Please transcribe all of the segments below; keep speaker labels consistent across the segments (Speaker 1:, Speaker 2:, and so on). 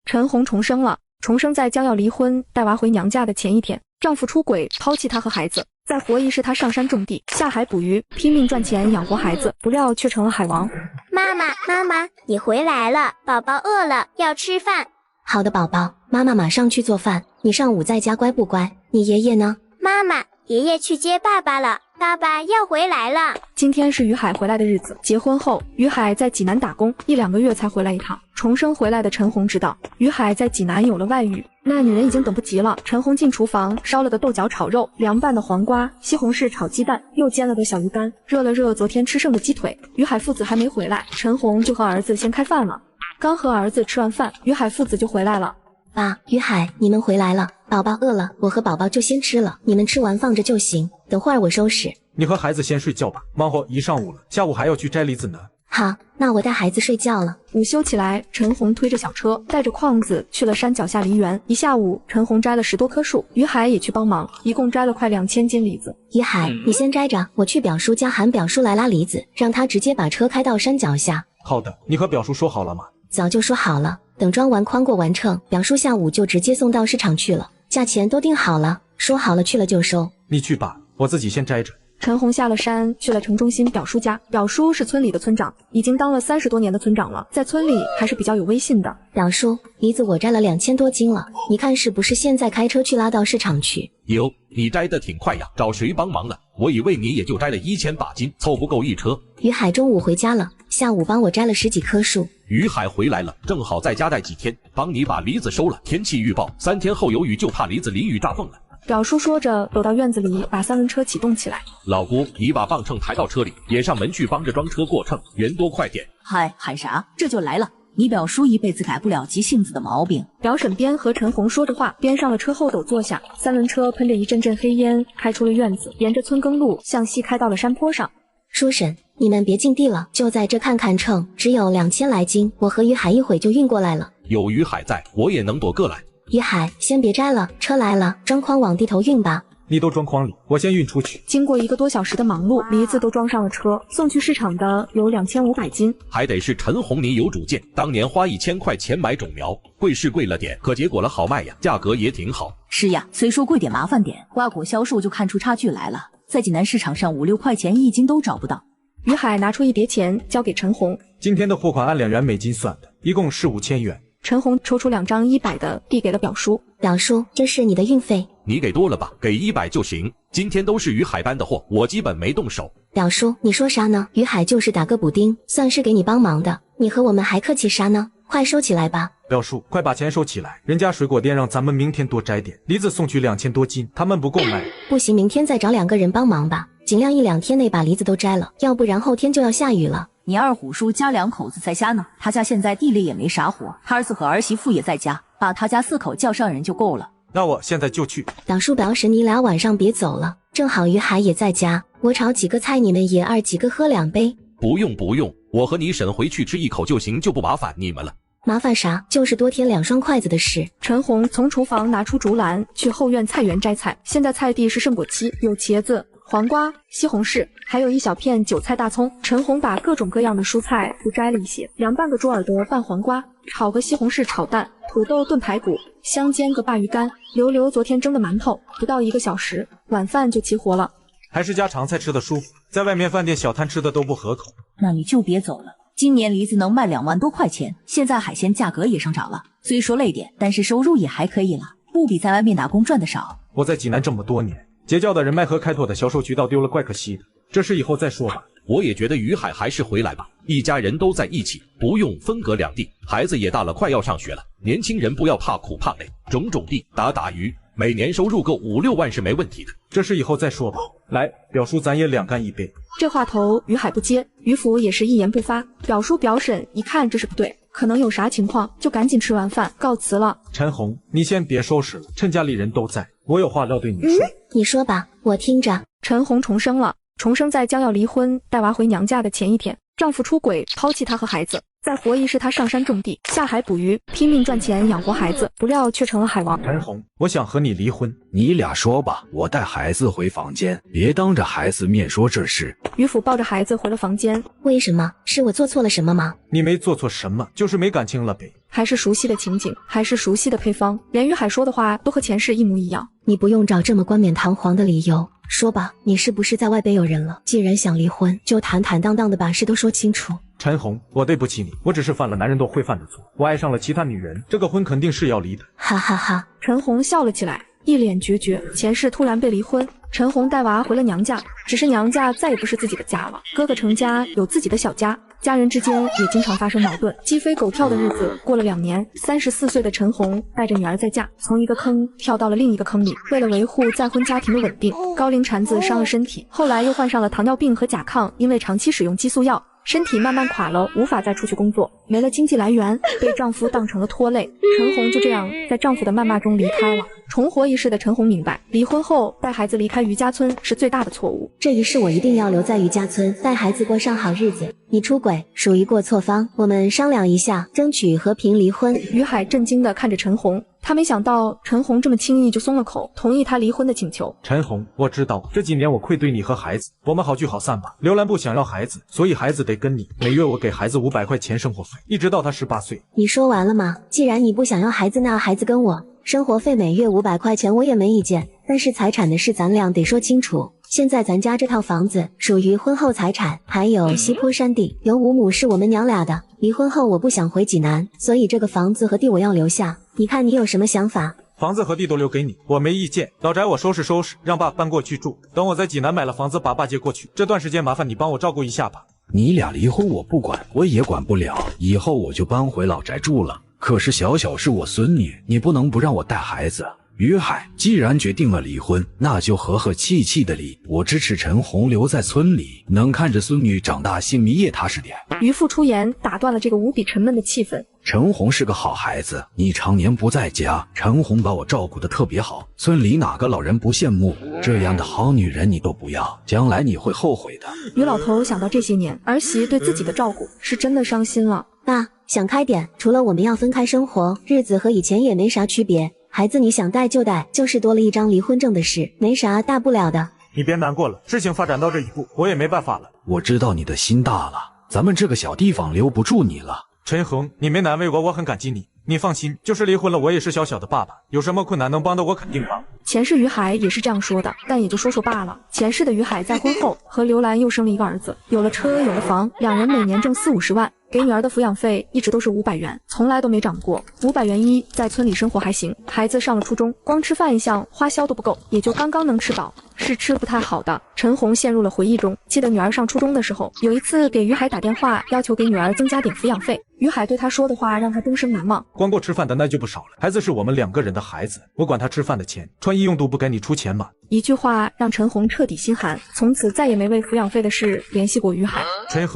Speaker 1: 陈红重生了。重生在将要离婚带娃回娘家的前一天，丈夫出轨抛弃她和孩子，在活疑时她上山种地，下海捕鱼，拼命赚钱养活孩子，不料却成了海王。
Speaker 2: 妈妈，你回来了，宝宝饿了，要吃饭。
Speaker 3: 好的，宝宝，妈妈马上去做饭。你上午在家乖不乖？你爷爷呢？
Speaker 2: 妈妈，爷爷去接爸爸了，爸爸要回来了。
Speaker 1: 今天是于海回来的日子。结婚后，于海在济南打工，1-2个月才回来一趟。重生回来的陈红知道于海在济南有了外遇，那女人已经等不及了。陈红进厨房，烧了的豆角炒肉，凉拌的黄瓜，西红柿炒鸡蛋，又煎了的小鱼干，热了热昨天吃剩的鸡腿。于海父子还没回来，陈红就和儿子先开饭了。刚和儿子吃完饭，于海父子就回来了。
Speaker 3: 爸，于海，你们回来了，宝宝饿了，我和宝宝就先吃了，你们吃完放着就行，等会儿我收拾。
Speaker 4: 你和孩子先睡觉吧，忙活一上午了，下午还要去摘梨子呢。
Speaker 3: 好，那我带孩子睡觉了。
Speaker 1: 午休起来，陈红推着小车，带着矿子去了山脚下梨园。一下午，陈红摘了10多棵树，于海也去帮忙，一共摘了快2000斤梨子。
Speaker 3: 于海，你先摘着，我去表叔家喊表叔来拉梨子，让他直接把车开到山脚下。
Speaker 4: 好的，你和表叔说好了吗？
Speaker 3: 早就说好了，等装完筐过完秤，表叔下午就直接送到市场去了，价钱都定好了，说好了去了就收。
Speaker 4: 你去吧，我自己先摘着。
Speaker 1: 陈红下了山，去了城中心表叔家。表叔是村里的村长，已经当了30多年的村长了，在村里还是比较有威信的。
Speaker 3: 表叔，梨子我摘了2000多斤了，你看是不是现在开车去拉到市场去？
Speaker 5: 哟，你摘的挺快呀，找谁帮忙了？我以为你也就摘了1000把斤，凑不够一车。
Speaker 3: 于海中午回家了，下午帮我摘了10几棵树。
Speaker 5: 于海回来了，正好在家待几天，帮你把梨子收了。天气预报3天后有雨，就怕梨子淋雨炸缝了。
Speaker 1: 表叔说着，走到院子里，把3轮车启动起来。
Speaker 5: 老姑，你把磅秤抬到车里，也上门去帮着装车过秤，人多快点。
Speaker 6: 嗨，喊啥？这就来了。你表叔一辈子改不了急性子的毛病。
Speaker 1: 表婶边和陈红说着话，边上了车后斗坐下。3轮车喷着一阵阵黑烟，开出了院子，沿着村耕路向西开到了山坡上。
Speaker 3: 叔婶，你们别进地了，就在这看看秤，只有2000来斤，我和于海一会就运过来了。
Speaker 5: 有于海在，我也能躲个来。
Speaker 3: 于海，先别摘了，车来了，装筐往地头运吧。
Speaker 4: 你都装筐里，我先运出去。
Speaker 1: 经过1个多小时的忙碌，梨子都装上了车，送去市场的有2500斤。
Speaker 5: 还得是陈红你有主见，当年花1000块钱买种苗，贵是贵了点，可结果了好卖呀，价格也挺好。
Speaker 6: 是呀，虽说贵点麻烦点，瓜果销售就看出差距来了，在济南市场上5-6块钱1斤都找不到。
Speaker 1: 于海拿出一叠钱交给陈红，
Speaker 4: 今天的货款按2元每斤算的，一共是5000元。
Speaker 1: 陈红抽出2张100的递给了表叔。
Speaker 3: 表叔，这是你的运费。
Speaker 5: 你给多了吧，给100就行。今天都是于海搬的货，我基本没动手。
Speaker 3: 表叔，你说啥呢？于海就是打个补丁，算是给你帮忙的，你和我们还客气啥呢？快收起来吧。
Speaker 4: 表叔，快把钱收起来，人家水果店让咱们明天多摘点，梨子送去2000多斤，他们不够卖。
Speaker 3: 不行，明天再找2个人帮忙吧，尽量1-2天内把梨子都摘了，要不然后天就要下雨了。
Speaker 6: 你二虎叔家2口子在家呢，他家现在地里也没啥活，他儿子和儿媳妇也在家，把他家4口叫上人就够了。
Speaker 4: 那我现在就去。
Speaker 3: 表叔表婶，你俩晚上别走了，正好于海也在家，我炒几个菜，你们爷儿几个喝2杯。
Speaker 5: 不用，我和你婶回去吃1口就行，就不麻烦你们了。
Speaker 3: 麻烦啥？就是多添2双筷子的事。
Speaker 1: 陈红从厨房拿出竹篮，去后院菜园摘菜。现在菜地是胜果期，有茄子、黄瓜、西红柿，还有一小片韭菜、大葱。陈红把各种各样的蔬菜都摘了一些，凉拌个猪耳朵拌黄瓜，炒个西红柿炒蛋，土豆炖排骨，香煎个鲅鱼干，留昨天蒸的馒头。不到1个小时，晚饭就齐活了。
Speaker 4: 还是家常菜吃的舒服，在外面饭店小摊吃的都不合口。
Speaker 6: 那你就别走了。今年梨子能卖2万多块钱，现在海鲜价格也上涨了，虽说累点，但是收入也还可以了，不比在外面打工赚的少。
Speaker 4: 我在济南这么多年，结交的人脉和开拓的销售渠道丢了，怪可惜的。这事以后再说吧。
Speaker 5: 我也觉得于海还是回来吧，一家人都在一起，不用分隔两地。孩子也大了，快要上学了，年轻人不要怕苦怕累，种地打鱼，每年收入够5-6万是没问题的。
Speaker 4: 这事以后再说吧。来，表叔，咱也2干1杯。
Speaker 1: 这话头于海不接，于福也是一言不发。表叔表婶一看这是不对，可能有啥情况，就赶紧吃完饭告辞了。
Speaker 4: 陈红，你先别收拾了，趁家里人都在，我有话要对你说。
Speaker 3: 你说吧，我听着。
Speaker 1: 陈红重生了。重生在将要离婚带娃回娘家的前一天，丈夫出轨，抛弃她和孩子。再活一是她上山种地，下海捕鱼，拼命赚钱养活孩子，不料却成了海王。
Speaker 4: 陈红，我想和你离婚。
Speaker 7: 你俩说吧，我带孩子回房间，别当着孩子面说这事。
Speaker 1: 渔夫抱着孩子回了房间。
Speaker 3: 为什么？是我做错了什么吗？
Speaker 4: 你没做错什么，就是没感情了呗。
Speaker 1: 还是熟悉的情景，还是熟悉的配方，连于海说的话都和前世一模一样。
Speaker 3: 你不用找这么冠冕堂皇的理由，说吧，你是不是在外边有人了？既然想离婚，就坦坦荡荡的把事都说清楚。
Speaker 4: 陈红，我对不起你，我只是犯了男人都会犯的错，我爱上了其他女人，这个婚肯定是要离的。
Speaker 3: 哈哈哈！
Speaker 1: 陈红笑了起来，一脸决绝。前世突然被离婚，陈红带娃回了娘家，只是娘家再也不是自己的家了。哥哥成家有自己的小家，家人之间也经常发生矛盾，鸡飞狗跳的日子过了2年。34岁的陈红带着女儿再嫁，从一个坑跳到了另一个坑里。为了维护再婚家庭的稳定，高龄产子伤了身体，后来又患上了糖尿病和甲亢，因为长期使用激素药，身体慢慢垮了，无法再出去工作，没了经济来源，被丈夫当成了拖累。陈红就这样在丈夫的谩骂中离开了。重活一世的陈红明白，离婚后带孩子离开余家村是最大的错误。
Speaker 3: 这一世我一定要留在余家村，带孩子过上好日子。你出轨属于过错方，我们商量一下，争取和平离婚。
Speaker 1: 于海震惊地看着陈红，他没想到陈红这么轻易就松了口，同意他离婚的请求。
Speaker 4: 陈红，我知道这几年我愧对你和孩子，我们好聚好散吧。刘兰不想要孩子，所以孩子得跟你，每月我给孩子500块钱生活费，一直到他18岁。
Speaker 3: 你说完了吗？既然你不想要孩子，那孩子跟我，生活费每月500块钱我也没意见，但是财产的事咱俩得说清楚。现在咱家这套房子属于婚后财产，还有西坡山地，有5亩是我们娘俩的。离婚后我不想回济南，所以这个房子和地我要留下。你看你有什么想法？
Speaker 4: 房子和地都留给你，我没意见。老宅我收拾收拾，让爸搬过去住。等我在济南买了房子，把爸接过去。这段时间麻烦你帮我照顾一下吧。
Speaker 7: 你俩离婚我不管，我也管不了，以后我就搬回老宅住了。可是小小是我孙女，你不能不让我带孩子。于海，既然决定了离婚，那就和和气气的离。我支持陈红留在村里，能看着孙女长大，心里也踏实点。
Speaker 1: 渔父出言打断了这个无比沉闷的气氛。
Speaker 7: 陈红是个好孩子，你常年不在家，陈红把我照顾得特别好，村里哪个老人不羡慕？这样的好女人你都不要，将来你会后悔的。
Speaker 1: 于老头想到这些年儿媳对自己的照顾，是真的伤心了。
Speaker 3: 爸，想开点，除了我们要分开生活，日子和以前也没啥区别。孩子你想带就带，就是多了一张离婚证的事，没啥大不了的。
Speaker 4: 你别难过了，事情发展到这一步，我也没办法了。
Speaker 7: 我知道你的心大了，咱们这个小地方留不住你了。
Speaker 4: 陈红，你没难为我，我很感激你。你放心，就是离婚了，我也是小小的爸爸，有什么困难能帮的我肯定帮。
Speaker 1: 前世于海也是这样说的，但也就说说罢了。前世的于海在婚后和刘兰又生了一个儿子，有了车有了房，两人每年挣40-50万。给女儿的抚养费一直都是500元，从来都没涨过。500元一，在村里生活还行。孩子上了初中，光吃饭一项花销都不够，也就刚刚能吃饱，是吃不太好的。陈红陷入了回忆中，记得女儿上初中的时候，有一次给于海打电话，要求给女儿增加点抚养费。于海对他说的话让他终生难忘。
Speaker 4: 光够吃饭的那就不少了，孩子是我们2个人的孩子，我管他吃饭的钱，穿衣用度不该你出钱吗？
Speaker 1: 一句话让陈红彻底心寒，从此再也没为抚养费的事联系过于海。
Speaker 4: 陈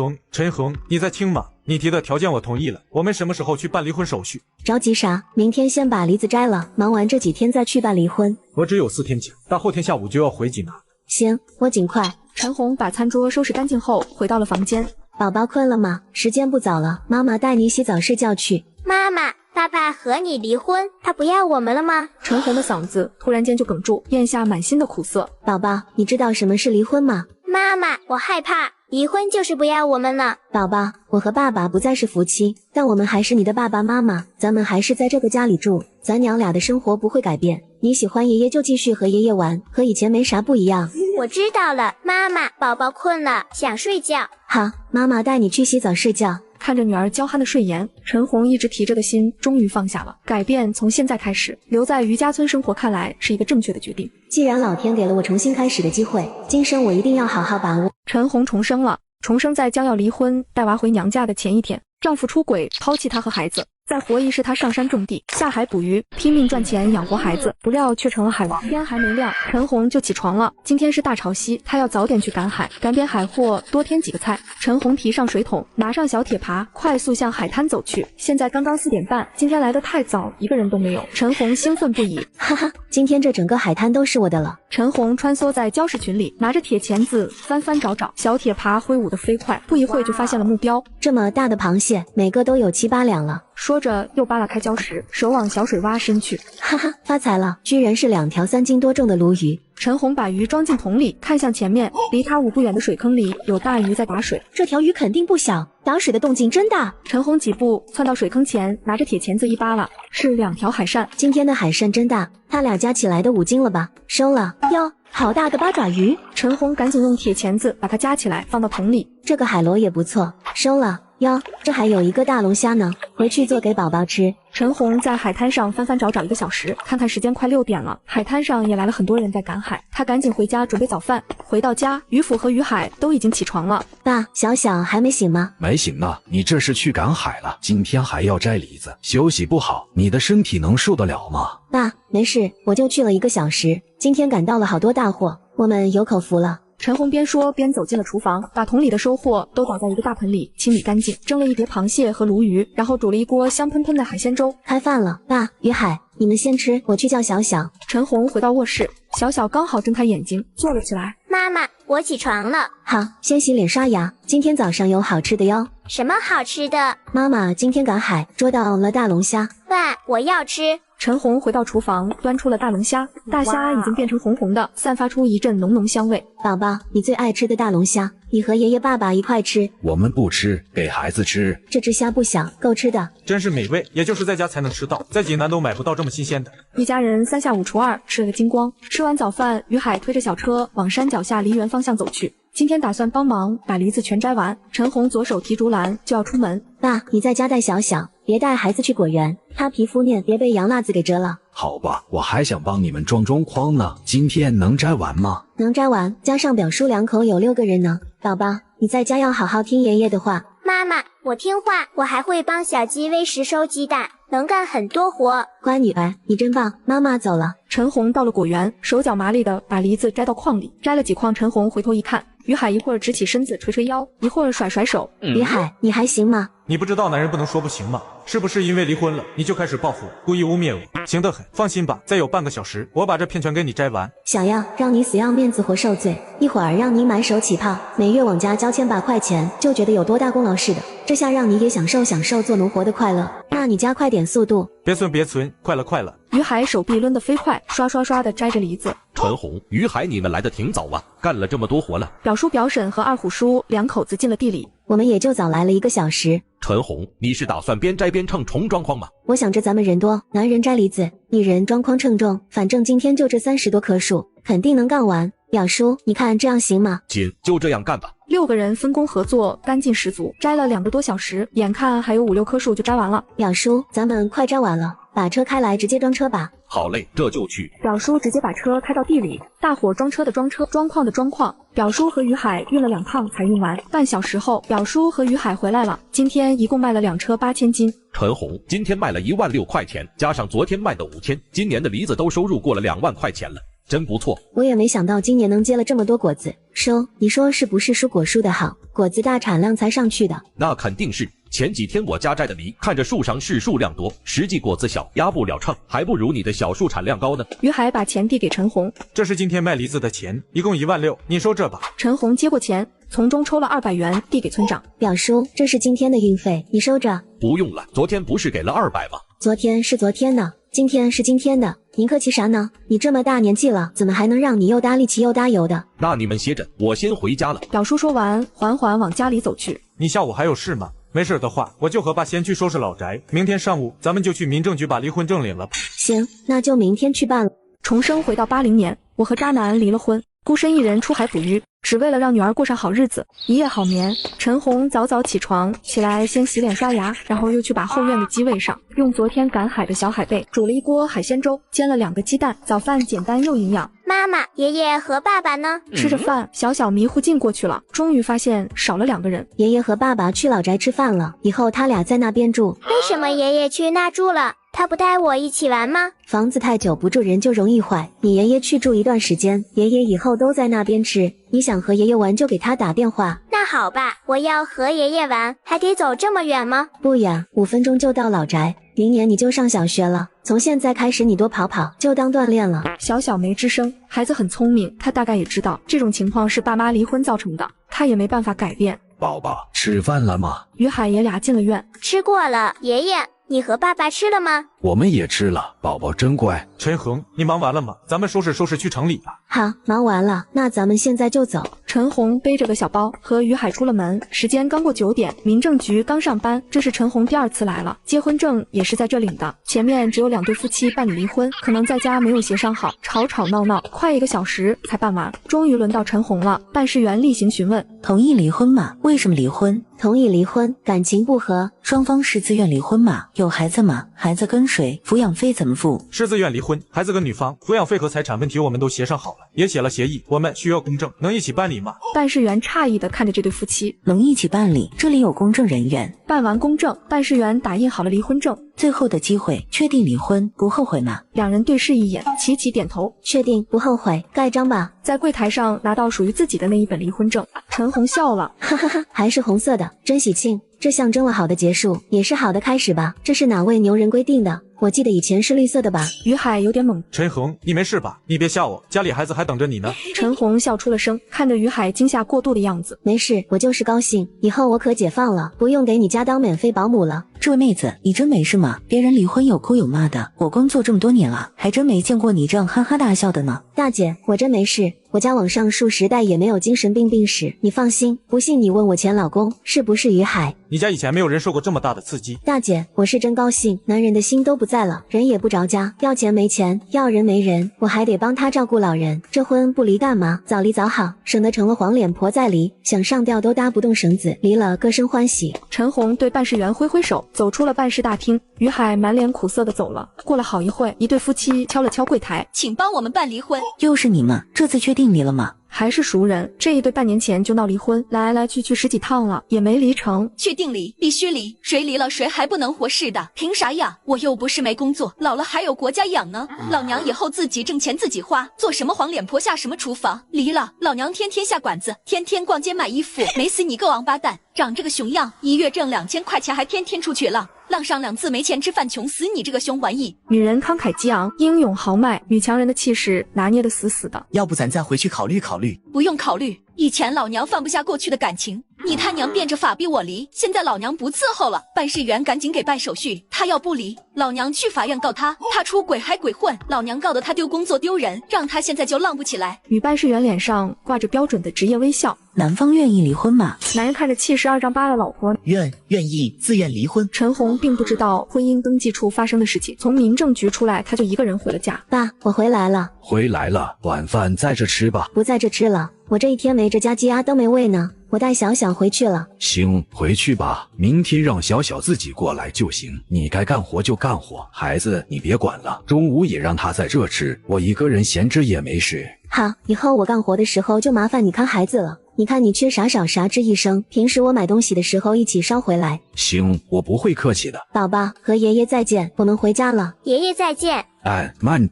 Speaker 4: 红，你在听吗？你提的条件我同意了，我们什么时候去办离婚手续？
Speaker 3: 着急啥？明天先把梨子摘了，忙完这几天再去办离婚。
Speaker 4: 我只有4天假，大后天下午就要回济南。
Speaker 3: 行，我尽快。
Speaker 1: 陈红把餐桌收拾干净后回到了房间。
Speaker 3: 宝宝困了吗？时间不早了，妈妈带你洗澡睡觉去。
Speaker 2: 妈妈，爸爸和你离婚，他不要我们了吗？
Speaker 1: 陈红的嗓子突然间就哽住，咽下满心的苦涩。
Speaker 3: 宝宝，你知道什么是离婚吗？
Speaker 2: 妈妈，我害怕，离婚就是不要我们了。
Speaker 3: 宝宝，我和爸爸不再是夫妻，但我们还是你的爸爸妈妈，咱们还是在这个家里住，咱娘俩的生活不会改变。你喜欢爷爷就继续和爷爷玩，和以前没啥不一样。
Speaker 2: 我知道了，妈妈，宝宝困了，想睡觉。
Speaker 3: 好，妈妈带你去洗澡睡觉。
Speaker 1: 看着女儿娇憨的睡颜，陈红一直提着的心终于放下了。改变从现在开始，留在余家村生活，看来是一个正确的决定。
Speaker 3: 既然老天给了我重新开始的机会，今生我一定要好好把握。
Speaker 1: 陈红重生了，重生在将要离婚带娃回娘家的前一天，丈夫出轨抛弃她和孩子。再活一世他上山种地，下海捕鱼，拼命赚钱养活孩子，不料却成了海王。天还没亮，陈红就起床了。今天是大潮汐，他要早点去赶海，赶点海货，多添几个菜。陈红提上水桶，拿上小铁耙，快速向海滩走去。现在刚刚4点半，今天来得太早，一个人都没有。陈红兴奋不已，
Speaker 3: 哈哈，今天这整个海滩都是我的了。
Speaker 1: 陈红穿梭在礁石群里，拿着铁钳子翻翻找找，小铁耙挥舞得飞快，不一会就发现了目标。
Speaker 3: 这么大的螃蟹，每个都有7、8两了。
Speaker 1: 说着又扒拉开礁石，手往小水洼伸去。
Speaker 3: 哈哈，发财了，居然是2条3斤多重的鲈鱼。
Speaker 1: 陈红把鱼装进桶里，看向前面，离他5步远的水坑里有大鱼在打水。
Speaker 3: 这条鱼肯定不小，打水的动静真大。
Speaker 1: 陈红几步窜到水坑前，拿着铁钳子一扒拉，是2条海扇。
Speaker 3: 今天的海扇真大，它俩加起来都5斤了吧？收了。哟，好大个八爪鱼！
Speaker 1: 陈红赶紧用铁钳子把它夹起来，放到桶里。
Speaker 3: 这个海螺也不错，收了。哟，这还有一个大龙虾呢，回去做给宝宝吃。
Speaker 1: 陈红在海滩上翻翻找找1个小时，看看时间快6点了，海滩上也来了很多人在赶海，他赶紧回家准备早饭。回到家，于府和于海都已经起床了。
Speaker 3: 爸，小小还没醒吗？
Speaker 7: 没醒呢，你这是去赶海了？今天还要摘梨子，休息不好，你的身体能受得了吗？
Speaker 3: 爸，没事，我就去了1个小时，今天赶到了好多大货，我们有口福了。
Speaker 1: 陈红边说边走进了厨房，把桶里的收获都倒在一个大盆里，清理干净，蒸了一碟螃蟹和鲈鱼，然后煮了一锅香喷喷的海鲜粥。
Speaker 3: 开饭了，爸，于海，你们先吃，我去叫小小。
Speaker 1: 陈红回到卧室，小小刚好睁开眼睛，坐了起来。
Speaker 2: 妈妈，我起床了。
Speaker 3: 好，先洗脸刷牙，今天早上有好吃的哟。
Speaker 2: 什么好吃的？
Speaker 3: 妈妈今天赶海，捉到了大龙虾。
Speaker 2: 哇，我要吃。
Speaker 1: 陈红回到厨房，端出了大龙虾，大虾已经变成红红的，散发出一阵浓浓香味。
Speaker 3: 宝宝，你最爱吃的大龙虾，你和爷爷爸爸一块吃。
Speaker 7: 我们不吃，给孩子吃。
Speaker 3: 这只虾不小，够吃的。
Speaker 4: 真是美味，也就是在家才能吃到，在济南都买不到这么新鲜的。
Speaker 1: 一家人3下5除2吃了个精光。吃完早饭，于海推着小车往山脚下梨园方向走去。今天打算帮忙把梨子全摘完。陈红左手提竹篮就要出门。
Speaker 3: 爸，你在家带小小，别带孩子去果园，他皮肤嫩，别被洋辣子给蛰了。
Speaker 7: 好吧，我还想帮你们装筐呢，今天能摘完吗？
Speaker 3: 能摘完，加上表叔2口有6个人呢。宝宝，你在家要好好听爷爷的话。
Speaker 2: 妈妈，我听话，我还会帮小鸡喂食收鸡蛋，能干很多活。
Speaker 3: 乖女儿，你真棒，妈妈走了。
Speaker 1: 陈红到了果园，手脚麻利的把梨子摘到筐里，摘了几筐。陈红回头一看，于海一会儿直起身子捶捶腰，一会儿甩甩手。
Speaker 3: 于海，你还行吗？
Speaker 4: 你不知道男人不能说不行吗？是不是因为离婚了你就开始报复，故意污蔑我？行得很，放心吧，再有半个小时，我把这片全给你摘完。
Speaker 3: 小样，让你死要面子活受罪，一会儿让你买手起泡，每月往家交千把块钱，就觉得有多大功劳似的。这下让你也享受做农活的快乐，那你加快点速度。
Speaker 4: 别存，快了。
Speaker 1: 于海手臂抡得飞快，刷刷刷的摘着梨子。
Speaker 5: 陈红、于海，你们来的挺早啊，干了这么多活了。
Speaker 1: 表叔、表婶和二虎叔2口子进了地里，
Speaker 3: 我们也就早来了1个小时。
Speaker 5: 陈红，你是打算边摘边称重装筐吗？
Speaker 3: 我想着咱们人多，男人摘梨子，女人装筐称重，反正今天就这30多棵树，肯定能干完。表叔，你看这样行吗？
Speaker 5: 亲，就这样干吧。
Speaker 1: 6个人分工合作，干劲十足，摘了2个多小时，眼看还有5、6棵树就摘完了。
Speaker 3: 表叔，咱们快摘完了，把车开来，直接装车吧。
Speaker 5: 好嘞，这就去。
Speaker 1: 表叔直接把车开到地里，大伙装车的装车，装矿的装矿。表叔和于海运了2趟才运完，半小时后，表叔和于海回来了。今天一共卖了2车8000斤。
Speaker 5: 陈红今天卖了16000块钱，加上昨天卖的5天，今年的梨子都收入过了2万块钱了。 真不错，
Speaker 3: 我也没想到今年能结了这么多果子。收，你说是不是蔬果蔬的好，果子大产量才上去的？
Speaker 5: 那肯定是。前几天我家摘的梨，看着树上是数量多，实际果子小，压不了秤，还不如你的小树产量高呢。
Speaker 1: 于海把钱递给陈红，
Speaker 4: 这是今天卖梨子的钱，一共16000，你收这吧。
Speaker 1: 陈红接过钱，从中抽了200元递给村长。
Speaker 3: 表叔，这是今天的运费，你收着。
Speaker 5: 不用了，昨天不是给了200吗？
Speaker 3: 昨天是昨天的。 今天是今天的，您客气啥呢？你这么大年纪了，怎么还能让你又搭力气又搭油的？
Speaker 5: 那你们歇着，我先回家了。
Speaker 1: 表叔说完，缓缓往家里走去。
Speaker 4: 你下午还有事吗？没事的话，我就和爸先去收拾老宅，明天上午咱们就去民政局把离婚证领了。
Speaker 3: 行，那就明天去办了。
Speaker 1: 重生回到80年，我和渣男离了婚。孤身一人出海捕鱼，只为了让女儿过上好日子。一夜好眠，陈红早早起床，起来先洗脸刷牙，然后又去把后院的鸡喂上，用昨天赶海的小海贝煮了一锅海鲜粥，煎了2个鸡蛋，早饭简单又营养。
Speaker 2: 妈妈，爷爷和爸爸呢？
Speaker 1: 吃着饭，小小迷糊进过去了，终于发现少了2个人。
Speaker 3: 爷爷和爸爸去老宅吃饭了，以后他俩在那边住。
Speaker 2: 为什么爷爷去那住了？他不带我一起玩吗？
Speaker 3: 房子太久不住人就容易坏，你爷爷去住一段时间，爷爷以后都在那边吃。你想和爷爷玩就给他打电话。
Speaker 2: 那好吧，我要和爷爷玩，还得走这么远吗？
Speaker 3: 不呀，5分钟就到老宅。明年你就上小学了，从现在开始你多跑跑，就当锻炼了。
Speaker 1: 小小没吱声，孩子很聪明，他大概也知道这种情况是爸妈离婚造成的，他也没办法改变。
Speaker 7: 宝宝，吃饭了吗？
Speaker 1: 于海爷俩进了院。
Speaker 2: 吃过了，爷爷，你和爸爸吃了吗？
Speaker 7: 我们也吃了，宝宝真乖。
Speaker 4: 陈恒，你忙完了吗？咱们收拾收拾去城里吧。
Speaker 3: 好，忙完了，那咱们现在就走。
Speaker 1: 陈红背着个小包和于海出了门，时间刚过9点，民政局刚上班。这是陈红第2次来了，结婚证也是在这领的。前面只有2对夫妻办理离婚，可能在家没有协商好，吵吵闹闹，快1个小时才办完。终于轮到陈红了，办事员例行询问：
Speaker 6: 同意离婚吗？为什么离婚？
Speaker 3: 同意离婚，感情不和。
Speaker 6: 双方是自愿离婚吗？有孩子吗？孩子跟谁？抚养费怎么付？
Speaker 4: 是自愿离婚，孩子跟女方，抚养费和财产问题我们都协商好了，也写了协议，我们需要公证，能一起办理吗？
Speaker 1: 办事员诧异地看着这对夫妻，
Speaker 6: 能一起办理，这里有公证人员。
Speaker 1: 办完公证，办事员打印好了离婚证。
Speaker 6: 最后的机会，确定离婚，不后悔吗
Speaker 1: ？2人对视一眼，齐齐点头，
Speaker 3: 确定，不后悔，盖章吧。
Speaker 1: 在柜台上拿到属于自己的那一本离婚证，陈红笑了，
Speaker 3: 哈哈哈，还是红色的，真喜庆，这象征了好的结束，也是好的开始吧。这是哪位牛人规定的？我记得以前是绿色的吧？
Speaker 1: 于海有点懵。
Speaker 4: 陈恒，你没事吧？你别吓我，家里孩子还等着你呢。
Speaker 1: 陈红笑出了声，看着于海惊吓过度的样子。
Speaker 3: 没事，我就是高兴，以后我可解放了，不用给你家当免费保姆了。
Speaker 6: 这位妹子，你真没事吗？别人离婚有哭有骂的，我工作这么多年了，还真没见过你这样哈哈大笑的呢。
Speaker 3: 大姐，我真没事，我家往上数10代也没有精神病病史，你放心。不信你问我前老公是不是于海？
Speaker 4: 你家以前没有人受过这么大的刺激。
Speaker 3: 大姐，我是真高兴，男人的心都不在了，人也不着家，要钱没钱，要人没人，我还得帮他照顾老人，这婚不离干嘛？早离早好，省得成了黄脸婆再离，想上吊都搭不动绳子，离了各生欢喜。
Speaker 1: 陈红对办事员挥挥手，走出了办事大厅。于海满脸苦涩的走了。过了好一会，一对夫妻敲了敲柜台，
Speaker 8: 请帮我们办离婚。
Speaker 6: 又是你们，这次确定离了吗？
Speaker 1: 还是熟人，这一对半年前就闹离婚，来来去去10几趟了，也没离成。
Speaker 8: 确定离，必须离，谁离了谁还不能活似的，凭啥呀？我又不是没工作，老了还有国家养呢。老娘以后自己挣钱自己花，做什么黄脸婆下什么厨房。离了，老娘天天下馆子，天天逛街买衣服，美死你个王八蛋！长这个熊样，1月挣2000块钱还天天出去浪。浪上2次没钱吃饭，穷死你这个熊玩意！
Speaker 1: 女人慷慨激昂，英勇豪迈，女强人的气势拿捏得死死的。
Speaker 9: 要不咱再回去考虑考虑？
Speaker 8: 不用考虑，以前老娘放不下过去的感情，你他娘变着法逼我离，现在老娘不伺候了，办事员赶紧给办手续，他要不离，老娘去法院告他，他出轨还鬼混，老娘告得他丢工作丢人，让他现在就浪不起来。
Speaker 1: 女办事员脸上挂着标准的职业微笑。
Speaker 6: 男方愿意离婚吗？
Speaker 1: 男人看着气势2丈8的老婆，
Speaker 9: 愿意自愿离婚。
Speaker 1: 陈红并不知道婚姻登记处发生的事情，从民政局出来，他就一个人回了家。
Speaker 3: 爸，我回来了。
Speaker 7: 回来了，晚饭在这吃吧。
Speaker 3: 不在这吃了，我这一天没这家鸡鸭都没喂呢，我带小小回去了。
Speaker 7: 行，回去吧，明天让小小自己过来就行。你该干活就干活，孩子你别管了，中午也让他在这吃，我一个人闲着也没事。
Speaker 3: 好，以后我干活的时候就麻烦你看孩子了。你看你缺啥少啥吱一声，平时我买东西的时候一起捎回来。
Speaker 7: 行，我不会客气的。
Speaker 3: 宝宝，和爷爷再见，我们回家了。
Speaker 2: 爷爷再见。
Speaker 7: 哎，慢。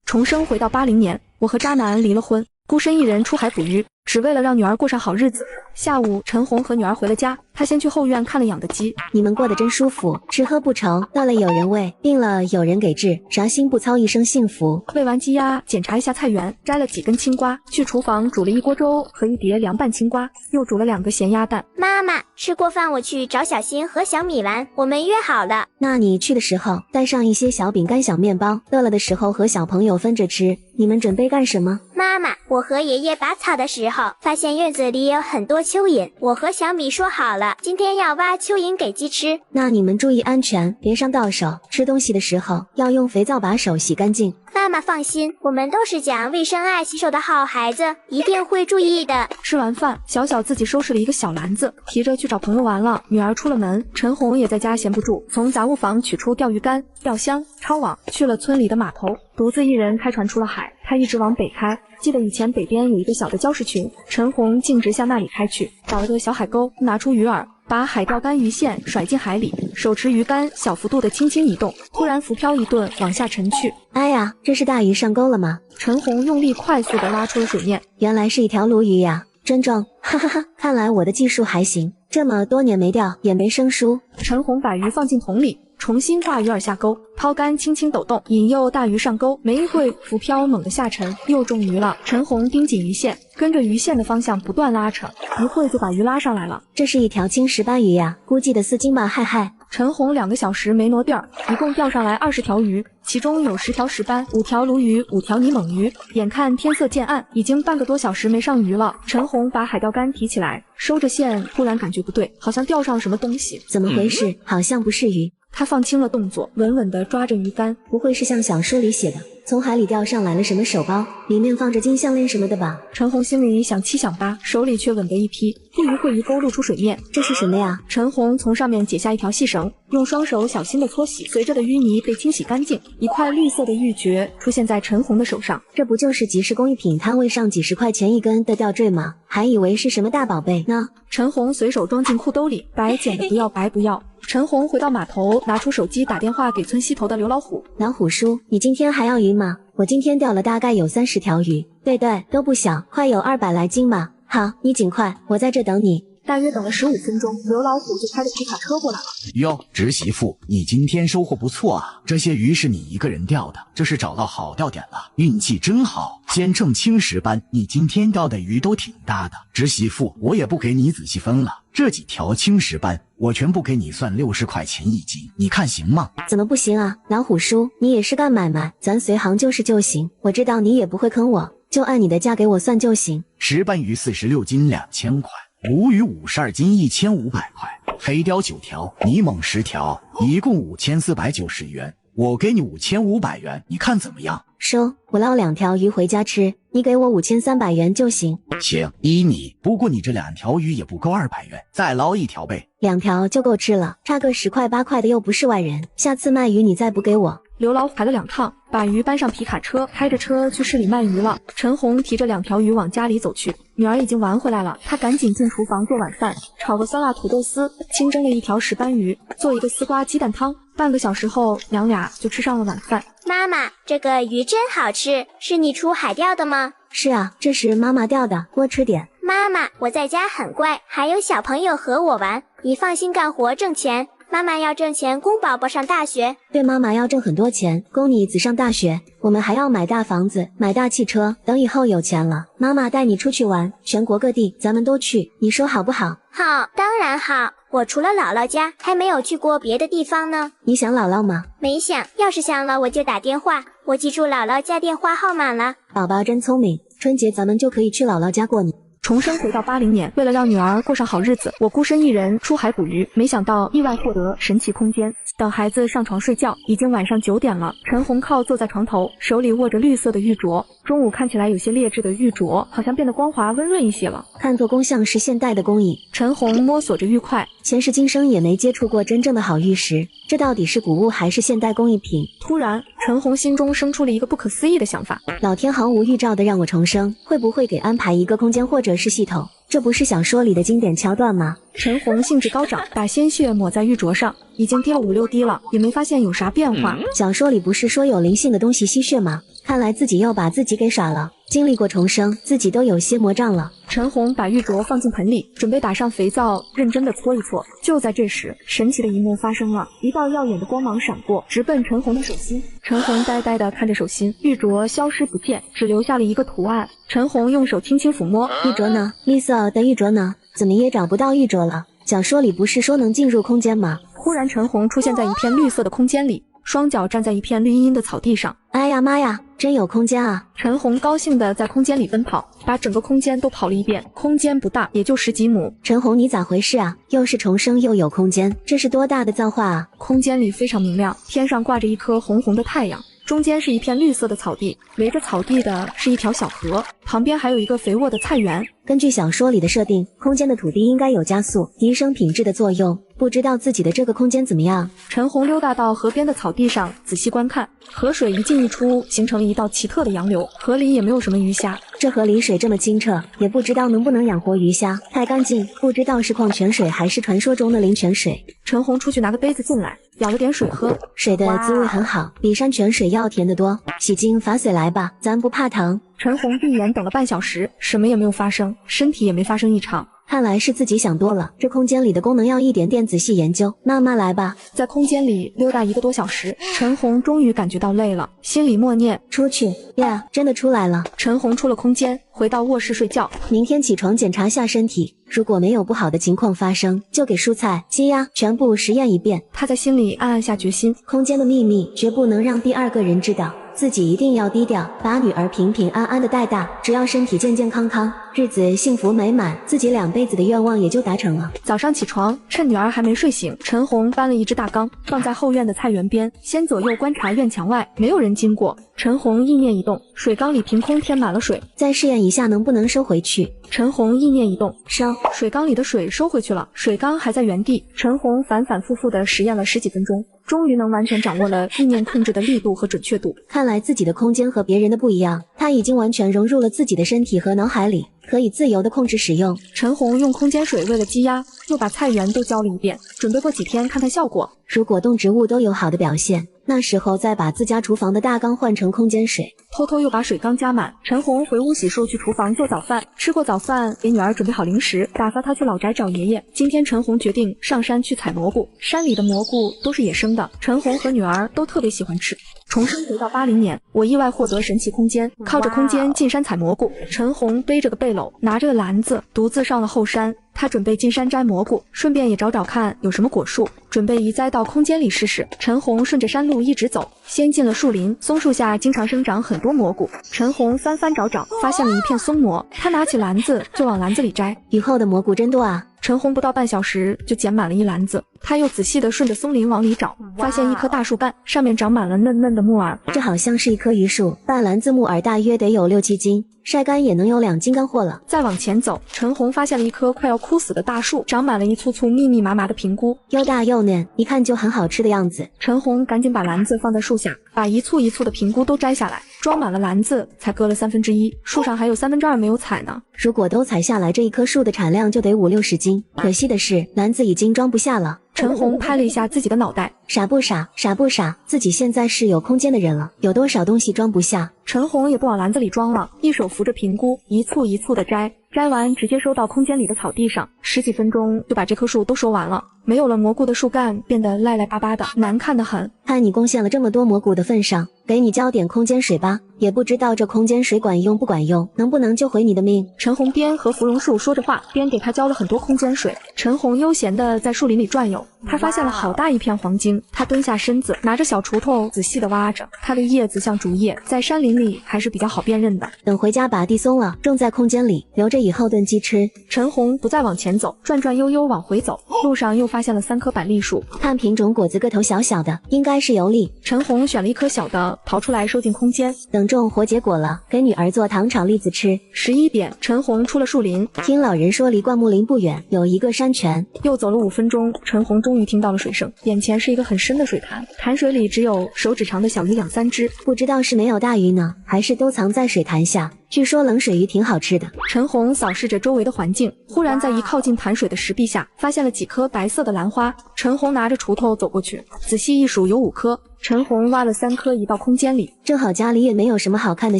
Speaker 1: 重生回到80年，我和渣男离了婚，孤身一人出海捕鱼，只为了让女儿过上好日子。下午，陈红和女儿回了家，她先去后院看了养的鸡。
Speaker 3: 你们过得真舒服，吃喝不愁，到了有人喂，病了有人给治，啥心不操一生幸福。
Speaker 1: 喂完鸡鸭，检查一下菜园，摘了几根青瓜，去厨房煮了一锅粥和一碟凉拌青瓜，又煮了2个咸鸭蛋。
Speaker 2: 妈妈，吃过饭我去找小新和小米玩，我们约好了。
Speaker 3: 那你去的时候带上一些小饼干小面包，饿了的时候和小朋友分着吃。你们准备干什么？
Speaker 2: 妈妈，我和爷爷拔草的时候，发现院子里有很多蚯蚓。我和小米说好了，今天要挖蚯蚓给鸡吃。
Speaker 3: 那你们注意安全，别伤到手。吃东西的时候要用肥皂把手洗干净。
Speaker 2: 妈妈放心，我们都是讲卫生爱洗手的好孩子，一定会注意的。
Speaker 1: 吃完饭，小小自己收拾了一个小篮子，提着去找朋友玩了。女儿出了门，陈红也在家闲不住，从杂物房取出钓鱼竿、钓箱、抄网，去了村里的码头，独自一人开船出了海。他一直往北开，记得以前北边有一个小的礁石群，陈红径直向那里开去，找了个小海沟，拿出鱼饵，把海钓竿鱼线甩进海里，手持鱼竿小幅度的轻轻移动，突然浮漂一顿往下沉去。
Speaker 3: 哎呀，这是大鱼上钩了吗？
Speaker 1: 陈红用力快速的拉出了水面，
Speaker 3: 原来是一条鲈鱼呀，真重，哈哈哈！看来我的技术还行，这么多年没钓也没生疏。
Speaker 1: 陈红把鱼放进桶里，重新挂鱼饵下钩，抛竿轻轻抖动，引诱大鱼上钩。没一会，浮漂猛地下沉，又中鱼了。陈红盯紧鱼线，跟着鱼线的方向不断拉扯，一会就把鱼拉上来了。
Speaker 3: 这是一条青石斑鱼呀，估计得4斤吧，嗨嗨。
Speaker 1: 陈红2个小时没挪地儿，一共钓上来20条鱼，其中有10条石斑，5条鲈鱼，5条泥猛鱼。眼看天色渐暗，已经半个多小时没上鱼了。陈红把海钓竿提起来，收着线，突然感觉不对，好像钓上了什么东西。
Speaker 3: 怎么回事？好像不是鱼。
Speaker 1: 他放轻了动作，稳稳地抓着鱼竿。
Speaker 3: 不会是像小说里写的，从海里钓上来了什么手包，里面放着金项链什么的吧？
Speaker 1: 陈红心里想7想8，手里却稳得一批。不一会，鱼钩露出水面，
Speaker 3: 这是什么呀？
Speaker 1: 陈红从上面解下一条细绳，用双手小心地搓洗，随着的淤泥被清洗干净，一块绿色的玉珏出现在陈红的手上。
Speaker 3: 这不就是集市工艺品摊位上几10块钱一根的吊坠吗？还以为是什么大宝贝呢。
Speaker 1: 陈红随手装进裤兜里，白捡的不要白不要。陈红回到码头，拿出手机打电话给村西头的刘老虎。
Speaker 3: 老虎叔，你今天还要鱼吗？我今天钓了大概有30条鱼，对，都不小，快有200来斤吧。好，你尽快，我在这等你。
Speaker 1: 大约等了15分钟，刘老虎就开着皮卡车过来了。
Speaker 9: 哟，侄媳妇，你今天收获不错啊！这些鱼是你一个人钓的，这是找到好钓点了，运气真好。先称青石斑，你今天钓的鱼都挺大的。侄媳妇，我也不给你仔细分了，这几条青石斑我全部给你算60块钱一斤，你看行吗？
Speaker 3: 怎么不行啊？老虎叔，你也是干买卖，咱随行就是就行。我知道你也不会坑我，就按你的价给我算就行。
Speaker 9: 石斑鱼46斤2000块。鲈鱼52斤1500块，黑鲷9条，泥猛10条，一共5490元。我给你5500元，你看怎么样？
Speaker 3: 收，我捞2条鱼回家吃，你给我5300元就行。
Speaker 9: 行，依你。不过你这2条鱼也不够200元，再捞1条呗。
Speaker 3: 2条就够吃了，差个10块8块的又不是外人。下次卖鱼你再不给我。
Speaker 1: 刘老虎排了2趟，把鱼搬上皮卡车，开着车去市里卖鱼了。陈红提着2条鱼往家里走去，女儿已经玩回来了，她赶紧进厨房做晚饭，炒个酸辣土豆丝，清蒸了1条石斑鱼，做一个丝瓜鸡蛋汤。半个小时后，娘俩就吃上了晚饭。
Speaker 2: 妈妈，这个鱼真好吃，是你出海钓的吗？
Speaker 3: 是啊，这是妈妈钓的，多吃点。
Speaker 2: 妈妈，我在家很乖，还有小朋友和我玩，你放心干活挣钱。妈妈要挣钱供宝宝上大学。
Speaker 3: 对，妈妈要挣很多钱供你子上大学。我们还要买大房子，买大汽车，等以后有钱了，妈妈带你出去玩，全国各地咱们都去，你说好不好？
Speaker 2: 好，当然好。我除了姥姥家，还没有去过别的地方呢。
Speaker 3: 你想姥姥吗？
Speaker 2: 没想，要是想了我就打电话，我记住姥姥家电话号码了。
Speaker 3: 宝宝真聪明，春节咱们就可以去姥姥家过年。
Speaker 1: 重生回到80年，为了让女儿过上好日子，我孤身一人出海捕鱼，没想到意外获得神奇空间。等孩子上床睡觉，已经晚上9点了。陈红靠坐在床头，手里握着绿色的玉镯。中午看起来有些劣质的玉镯，好像变得光滑温润一些了，
Speaker 3: 看做工像是现代的工艺。
Speaker 1: 陈红摸索着玉块，
Speaker 3: 前世今生也没接触过真正的好玉石，这到底是古物还是现代工艺品？
Speaker 1: 突然，陈红心中生出了一个不可思议的想法：
Speaker 3: 老天毫无预兆的让我重生，会不会给安排一个空间或者是系统？这不是小说里的经典桥段吗？
Speaker 1: 陈红兴致高涨，把鲜血抹在玉镯上，已经滴了5、6滴了，也没发现有啥变化。
Speaker 3: 小说里不是说有灵性的东西吸血吗？看来自己又把自己给耍了。经历过重生，自己都有些魔障了。
Speaker 1: 陈红把玉镯放进盆里，准备打上肥皂，认真的搓一搓。就在这时，神奇的一幕发生了，一道耀眼的光芒闪过，直奔陈红的手心。陈红呆呆的看着手心，玉镯消失不见，只留下了一个图案。陈红用手轻轻抚摸，
Speaker 3: 玉镯呢？绿色的玉镯呢？怎么也找不到玉镯了？小说里不是说能进入空间吗？
Speaker 1: 忽然，陈红出现在一片绿色的空间里。双脚站在一片绿茵茵的草地上。
Speaker 3: 哎呀妈呀，真有空间啊！
Speaker 1: 陈红高兴地在空间里奔跑，把整个空间都跑了一遍。空间不大，也就10几亩。
Speaker 3: 陈红，你咋回事啊？又是重生又有空间，这是多大的造化啊！
Speaker 1: 空间里非常明亮，天上挂着一颗红红的太阳。中间是一片绿色的草地，围着草地的是一条小河，旁边还有一个肥沃的菜园。
Speaker 3: 根据小说里的设定，空间的土地应该有加速、提升品质的作用。不知道自己的这个空间怎么样？
Speaker 1: 陈红溜达到河边的草地上，仔细观看，河水一进一出，形成了一道奇特的洋流。河里也没有什么鱼虾，
Speaker 3: 这河里水这么清澈，也不知道能不能养活鱼虾，太干净，不知道是矿泉水还是传说中的灵泉水。
Speaker 1: 陈红出去拿个杯子进来，舀了点水喝，
Speaker 3: 水的滋味很好，比山泉水要甜得多。洗精罚水来吧，咱不怕疼。
Speaker 1: 陈红闭眼等了半小时，什么也没有发生，身体也没发生异常。
Speaker 3: 看来是自己想多了，这空间里的功能要一点点仔细研究。慢慢来吧。
Speaker 1: 在空间里溜达1个多小时，陈红终于感觉到累了，心里默念：
Speaker 3: 出去呀，真的出来了。
Speaker 1: 陈红出了空间，回到卧室睡觉。
Speaker 3: 明天起床检查下身体，如果没有不好的情况发生，就给蔬菜、鸡鸭全部实验一遍。
Speaker 1: 他在心里暗暗下决心，
Speaker 3: 空间的秘密绝不能让第二个人知道。自己一定要低调，把女儿平平安安的带大，只要身体健健康康，日子幸福美满，自己2辈子的愿望也就达成了。
Speaker 1: 早上起床，趁女儿还没睡醒，陈红搬了一只大缸，放在后院的菜园边，先左右观察院墙外，没有人经过。陈红意念一动，水缸里凭空填满了水，
Speaker 3: 再试验一下能不能收回去。
Speaker 1: 陈红意念一动，
Speaker 3: 收，
Speaker 1: 水缸里的水收回去了，水缸还在原地。陈红反反复复地实验了10几分钟，终于能完全掌握了意念控制的力度和准确度。
Speaker 3: 看来自己的空间和别人的不一样，他已经完全融入了自己的身体和脑海里，可以自由的控制使用。
Speaker 1: 陈红用空间水喂了鸡鸭，又把菜园都浇了一遍，准备过几天看看效果。
Speaker 3: 如果动植物都有好的表现，那时候再把自家厨房的大缸换成空间水。
Speaker 1: 偷偷又把水缸加满。陈红回屋洗漱，去厨房做早饭。吃过早饭，给女儿准备好零食，打发她去老宅找爷爷。今天陈红决定上山去采蘑菇，山里的蘑菇都是野生的，陈红和女儿都特别喜欢吃。重生回到80年，我意外获得神奇空间，靠着空间进山采蘑菇。陈红背着个背篓，拿着个篮子，独自上了后山。他准备进山摘蘑菇，顺便也找找看有什么果树，准备移栽到空间里试试。陈红顺着山路一直走，先进了树林，松树下经常生长很多蘑菇。陈红翻翻找找，发现了一片松蘑，他拿起篮子就往篮子里摘。
Speaker 3: 雨后的蘑菇真多啊！
Speaker 1: 陈红不到半小时就捡满了一篮子。他又仔细地顺着松林往里找，发现一棵大树干，上面长满了嫩嫩的木耳。
Speaker 3: 这好像是一棵榆树，半篮子木耳大约得有6、7斤，晒干也能有2斤干货了。
Speaker 1: 再往前走，陈红发现了一棵快要枯死的大树，长满了一簇簇密密麻麻的平菇，
Speaker 3: 又大又嫩，一看就很好吃的样子。
Speaker 1: 陈红赶紧把篮子放在树下，把一簇一簇的平菇都摘下来，装满了篮子，才割了1/3，树上还有2/3没有采呢。
Speaker 3: 如果都采下来，这一棵树的产量就得5、60斤。可惜的是，篮子已经装不下了。
Speaker 1: 陈红拍了一下自己的脑袋，
Speaker 3: 傻不傻，傻不傻，自己现在是有空间的人了，有多少东西装不下？
Speaker 1: 陈红也不往篮子里装了，一手扶着平菇，一簇一簇的摘，摘完直接收到空间里的草地上，10几分钟就把这棵树都收完了。没有了蘑菇的树干变得赖赖巴巴的，难看得很。
Speaker 3: 看你贡献了这么多蘑菇的份上，给你浇点空间水吧，也不知道这空间水管用不管用，能不能救回你的命。
Speaker 1: 陈红边和芙蓉树说着话，边给他浇了很多空间水。陈红悠闲地在树林里转悠，他发现了好大一片黄金，他蹲下身子，拿着小锄头仔细地挖着，它的叶子像竹叶，在山林里还是比较好辨认的。
Speaker 3: 等回家把地松了，种在空间里，留着以后炖鸡吃。
Speaker 1: 陈红不再往前走，转转悠悠往回走，路上又发现了3棵板栗树，
Speaker 3: 看品种果子个头小小的，应该是油栗。
Speaker 1: 陈红选了一颗小的，刨出来收进空间。
Speaker 3: 等种活结果了，给女儿做糖炒栗子吃。
Speaker 1: 11点，陈红出了树林，
Speaker 3: 听老人说离灌木林不远有一个山泉。
Speaker 1: 又走了5分钟，陈红终于听到了水声，眼前是一个很深的水潭，潭水里只有手指长的小鱼2、3只，
Speaker 3: 不知道是没有大鱼呢，还是都藏在水潭下。据说冷水鱼挺好吃的。
Speaker 1: 陈红扫视着周围的环境，忽然在一靠近潭水的石壁下发现了几颗白色的兰花。陈红拿着锄头走过去，仔细一数有5颗。陈红挖了3颗移到空间里，
Speaker 3: 正好家里也没有什么好看的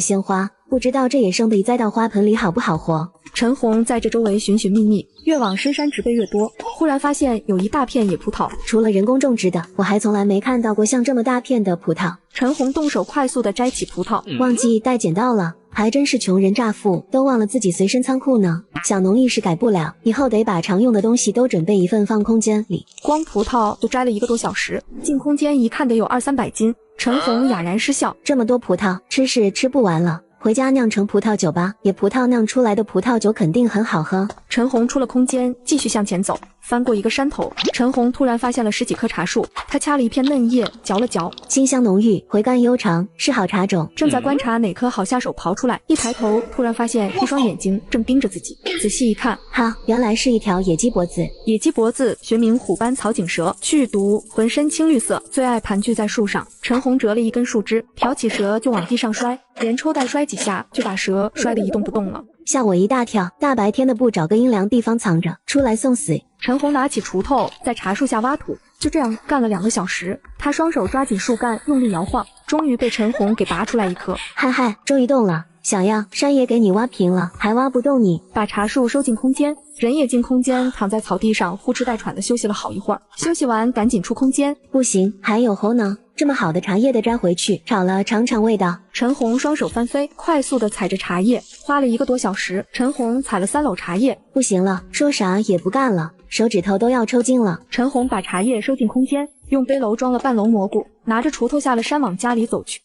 Speaker 3: 鲜花，不知道这野生被栽到花盆里好不好活。
Speaker 1: 陈红在这周围寻寻觅觅，越往深山植被越多，忽然发现有一大片野葡萄。
Speaker 3: 除了人工种植的，我还从来没看到过像这么大片的葡萄。
Speaker 1: 陈红动手快速地摘起葡萄，
Speaker 3: 忘记带剪刀了。还真是穷人乍富，都忘了自己随身仓库呢。小农一时改不了，以后得把常用的东西都准备一份放空间里。
Speaker 1: 光葡萄就摘了1个多小时，进空间一看得有200-300斤。陈红哑然失笑，
Speaker 3: 这么多葡萄，吃是吃不完了。回家酿成葡萄酒吧，野葡萄酿出来的葡萄酒肯定很好喝。
Speaker 1: 陈红出了空间，继续向前走，翻过一个山头，陈红突然发现了10几棵茶树，他掐了一片嫩叶，嚼了嚼，
Speaker 3: 清香浓郁，回甘悠长，是好茶种。
Speaker 1: 正在观察哪棵好下手刨出来，一抬头突然发现一双眼睛正盯着自己，仔细一看，
Speaker 3: 哈，原来是一条野鸡脖子。
Speaker 1: 野鸡脖子学名虎斑草颈蛇，剧毒，浑身青绿色，最爱盘踞在树上。陈红折了一根树枝，挑起蛇就往地上摔，连抽带摔几下，就把蛇摔得一动不动了。
Speaker 3: 吓我一大跳，大白天的不找个阴凉地方藏着，出来送死。
Speaker 1: 陈红拿起锄头在茶树下挖土，就这样干了2个小时。他双手抓紧树干，用力摇晃，终于被陈红给拔出来一棵。
Speaker 3: 嗨嗨，终于动了。小样，山也给你挖平了，还挖不动你。
Speaker 1: 把茶树收进空间，人也进空间，躺在草地上呼哧带喘的休息了好一会儿。休息完赶紧出空间。
Speaker 3: 不行，还有猴呢，这么好的茶叶得摘回去炒了尝尝味道。
Speaker 1: 陈红双手翻飞，快速的采着茶叶，花了1个多小时。陈红采了3篓茶叶。
Speaker 3: 不行了，说啥也不干了，手指头都要抽筋了。
Speaker 1: 陈红把茶叶收进空间，用背篓装了半篓蘑菇，拿着锄头下了山往家里走去。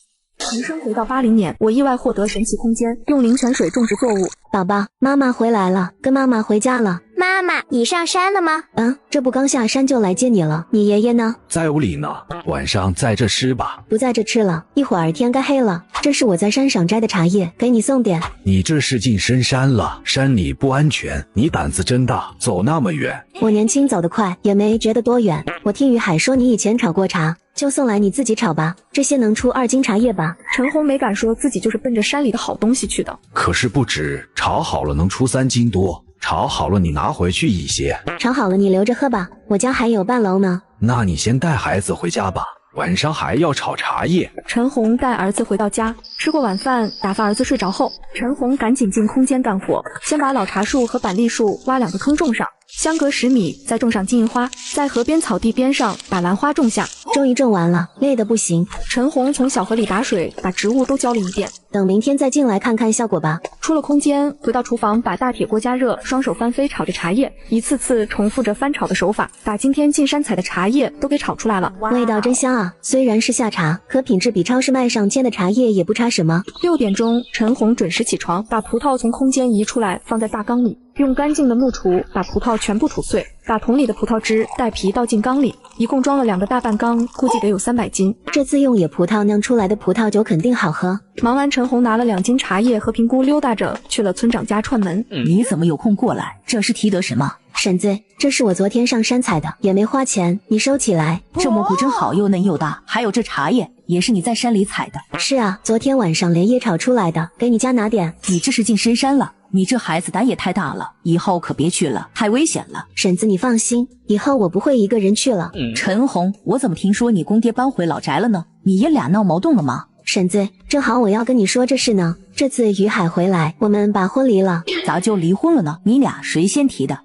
Speaker 1: 人生回到80年，我意外获得神奇空间，用灵泉水种植作物。
Speaker 3: 宝宝，妈妈回来了，跟妈妈回家了。
Speaker 2: 妈妈，你上山了吗？
Speaker 3: 这不刚下山就来接你了。你爷爷呢？
Speaker 7: 在屋里呢，晚上在这吃吧。
Speaker 3: 不在这吃了，一会儿天该黑了。这是我在山上摘的茶叶，给你送点。
Speaker 7: 你这是进深山了，山里不安全，你胆子真大，走那么远。
Speaker 3: 我年轻走得快，也没觉得多远。我听于海说你以前炒过茶，就送来你自己炒吧，这些能出2斤茶叶吧？
Speaker 1: 陈红没敢说自己就是奔着山里的好东西去的。
Speaker 7: 可是不止，炒好了能出3斤多，炒好了你拿回去一些。
Speaker 3: 炒好了你留着喝吧，我家还有半篓呢。
Speaker 7: 那你先带孩子回家吧，晚上还要炒茶叶。
Speaker 1: 陈红带儿子回到家，吃过晚饭，打发儿子睡着后，陈红赶紧进空间干活，先把老茶树和板栗树挖2个坑种上，相隔10米再种上金银花，在河边草地边上把兰花种下。
Speaker 3: 终于种完了，累得不行。
Speaker 1: 陈红从小河里打水，把植物都浇了一遍，
Speaker 3: 等明天再进来看看效果吧。
Speaker 1: 出了空间，回到厨房，把大铁锅加热，双手翻飞炒着茶叶，一次次重复着翻炒的手法，把今天进山采的茶叶都给炒出来了。
Speaker 3: 味道真香啊！虽然是夏茶，可品质比超市卖上千的茶叶也不差什么。
Speaker 1: 6点钟，陈红准时起床，把葡萄从空间移出来，放在大缸里，用干净的木杵把葡萄全部吐碎，把桶里的葡萄汁带皮倒进缸里，一共装了2个大半缸，估计得有300斤。
Speaker 3: 这次用野葡萄酿出来的葡萄酒肯定好喝。
Speaker 1: 忙完，陈红拿了2斤茶叶和评估，溜达着去了村长家串门。
Speaker 6: 你怎么有空过来？这是提得什么？
Speaker 3: 婶子，这是我昨天上山采的，也没花钱，你收起来。
Speaker 6: 这蘑菇真好，又嫩又大，还有这茶叶也是你在山里采的。
Speaker 3: 是啊，昨天晚上连夜炒出来的，给你家拿点。
Speaker 6: 你这是进深山了，你这孩子胆也太大了，以后可别去了，太危险了。
Speaker 3: 婶子你放心，以后我不会一个人去了。
Speaker 6: 陈红，我怎么听说你公爹搬回老宅了呢？你爷俩闹矛盾了吗？
Speaker 3: 婶子，正好我要跟你说这事呢。这次于海回来，我们把婚离了。
Speaker 6: 咋就离婚了呢？你俩谁先提的？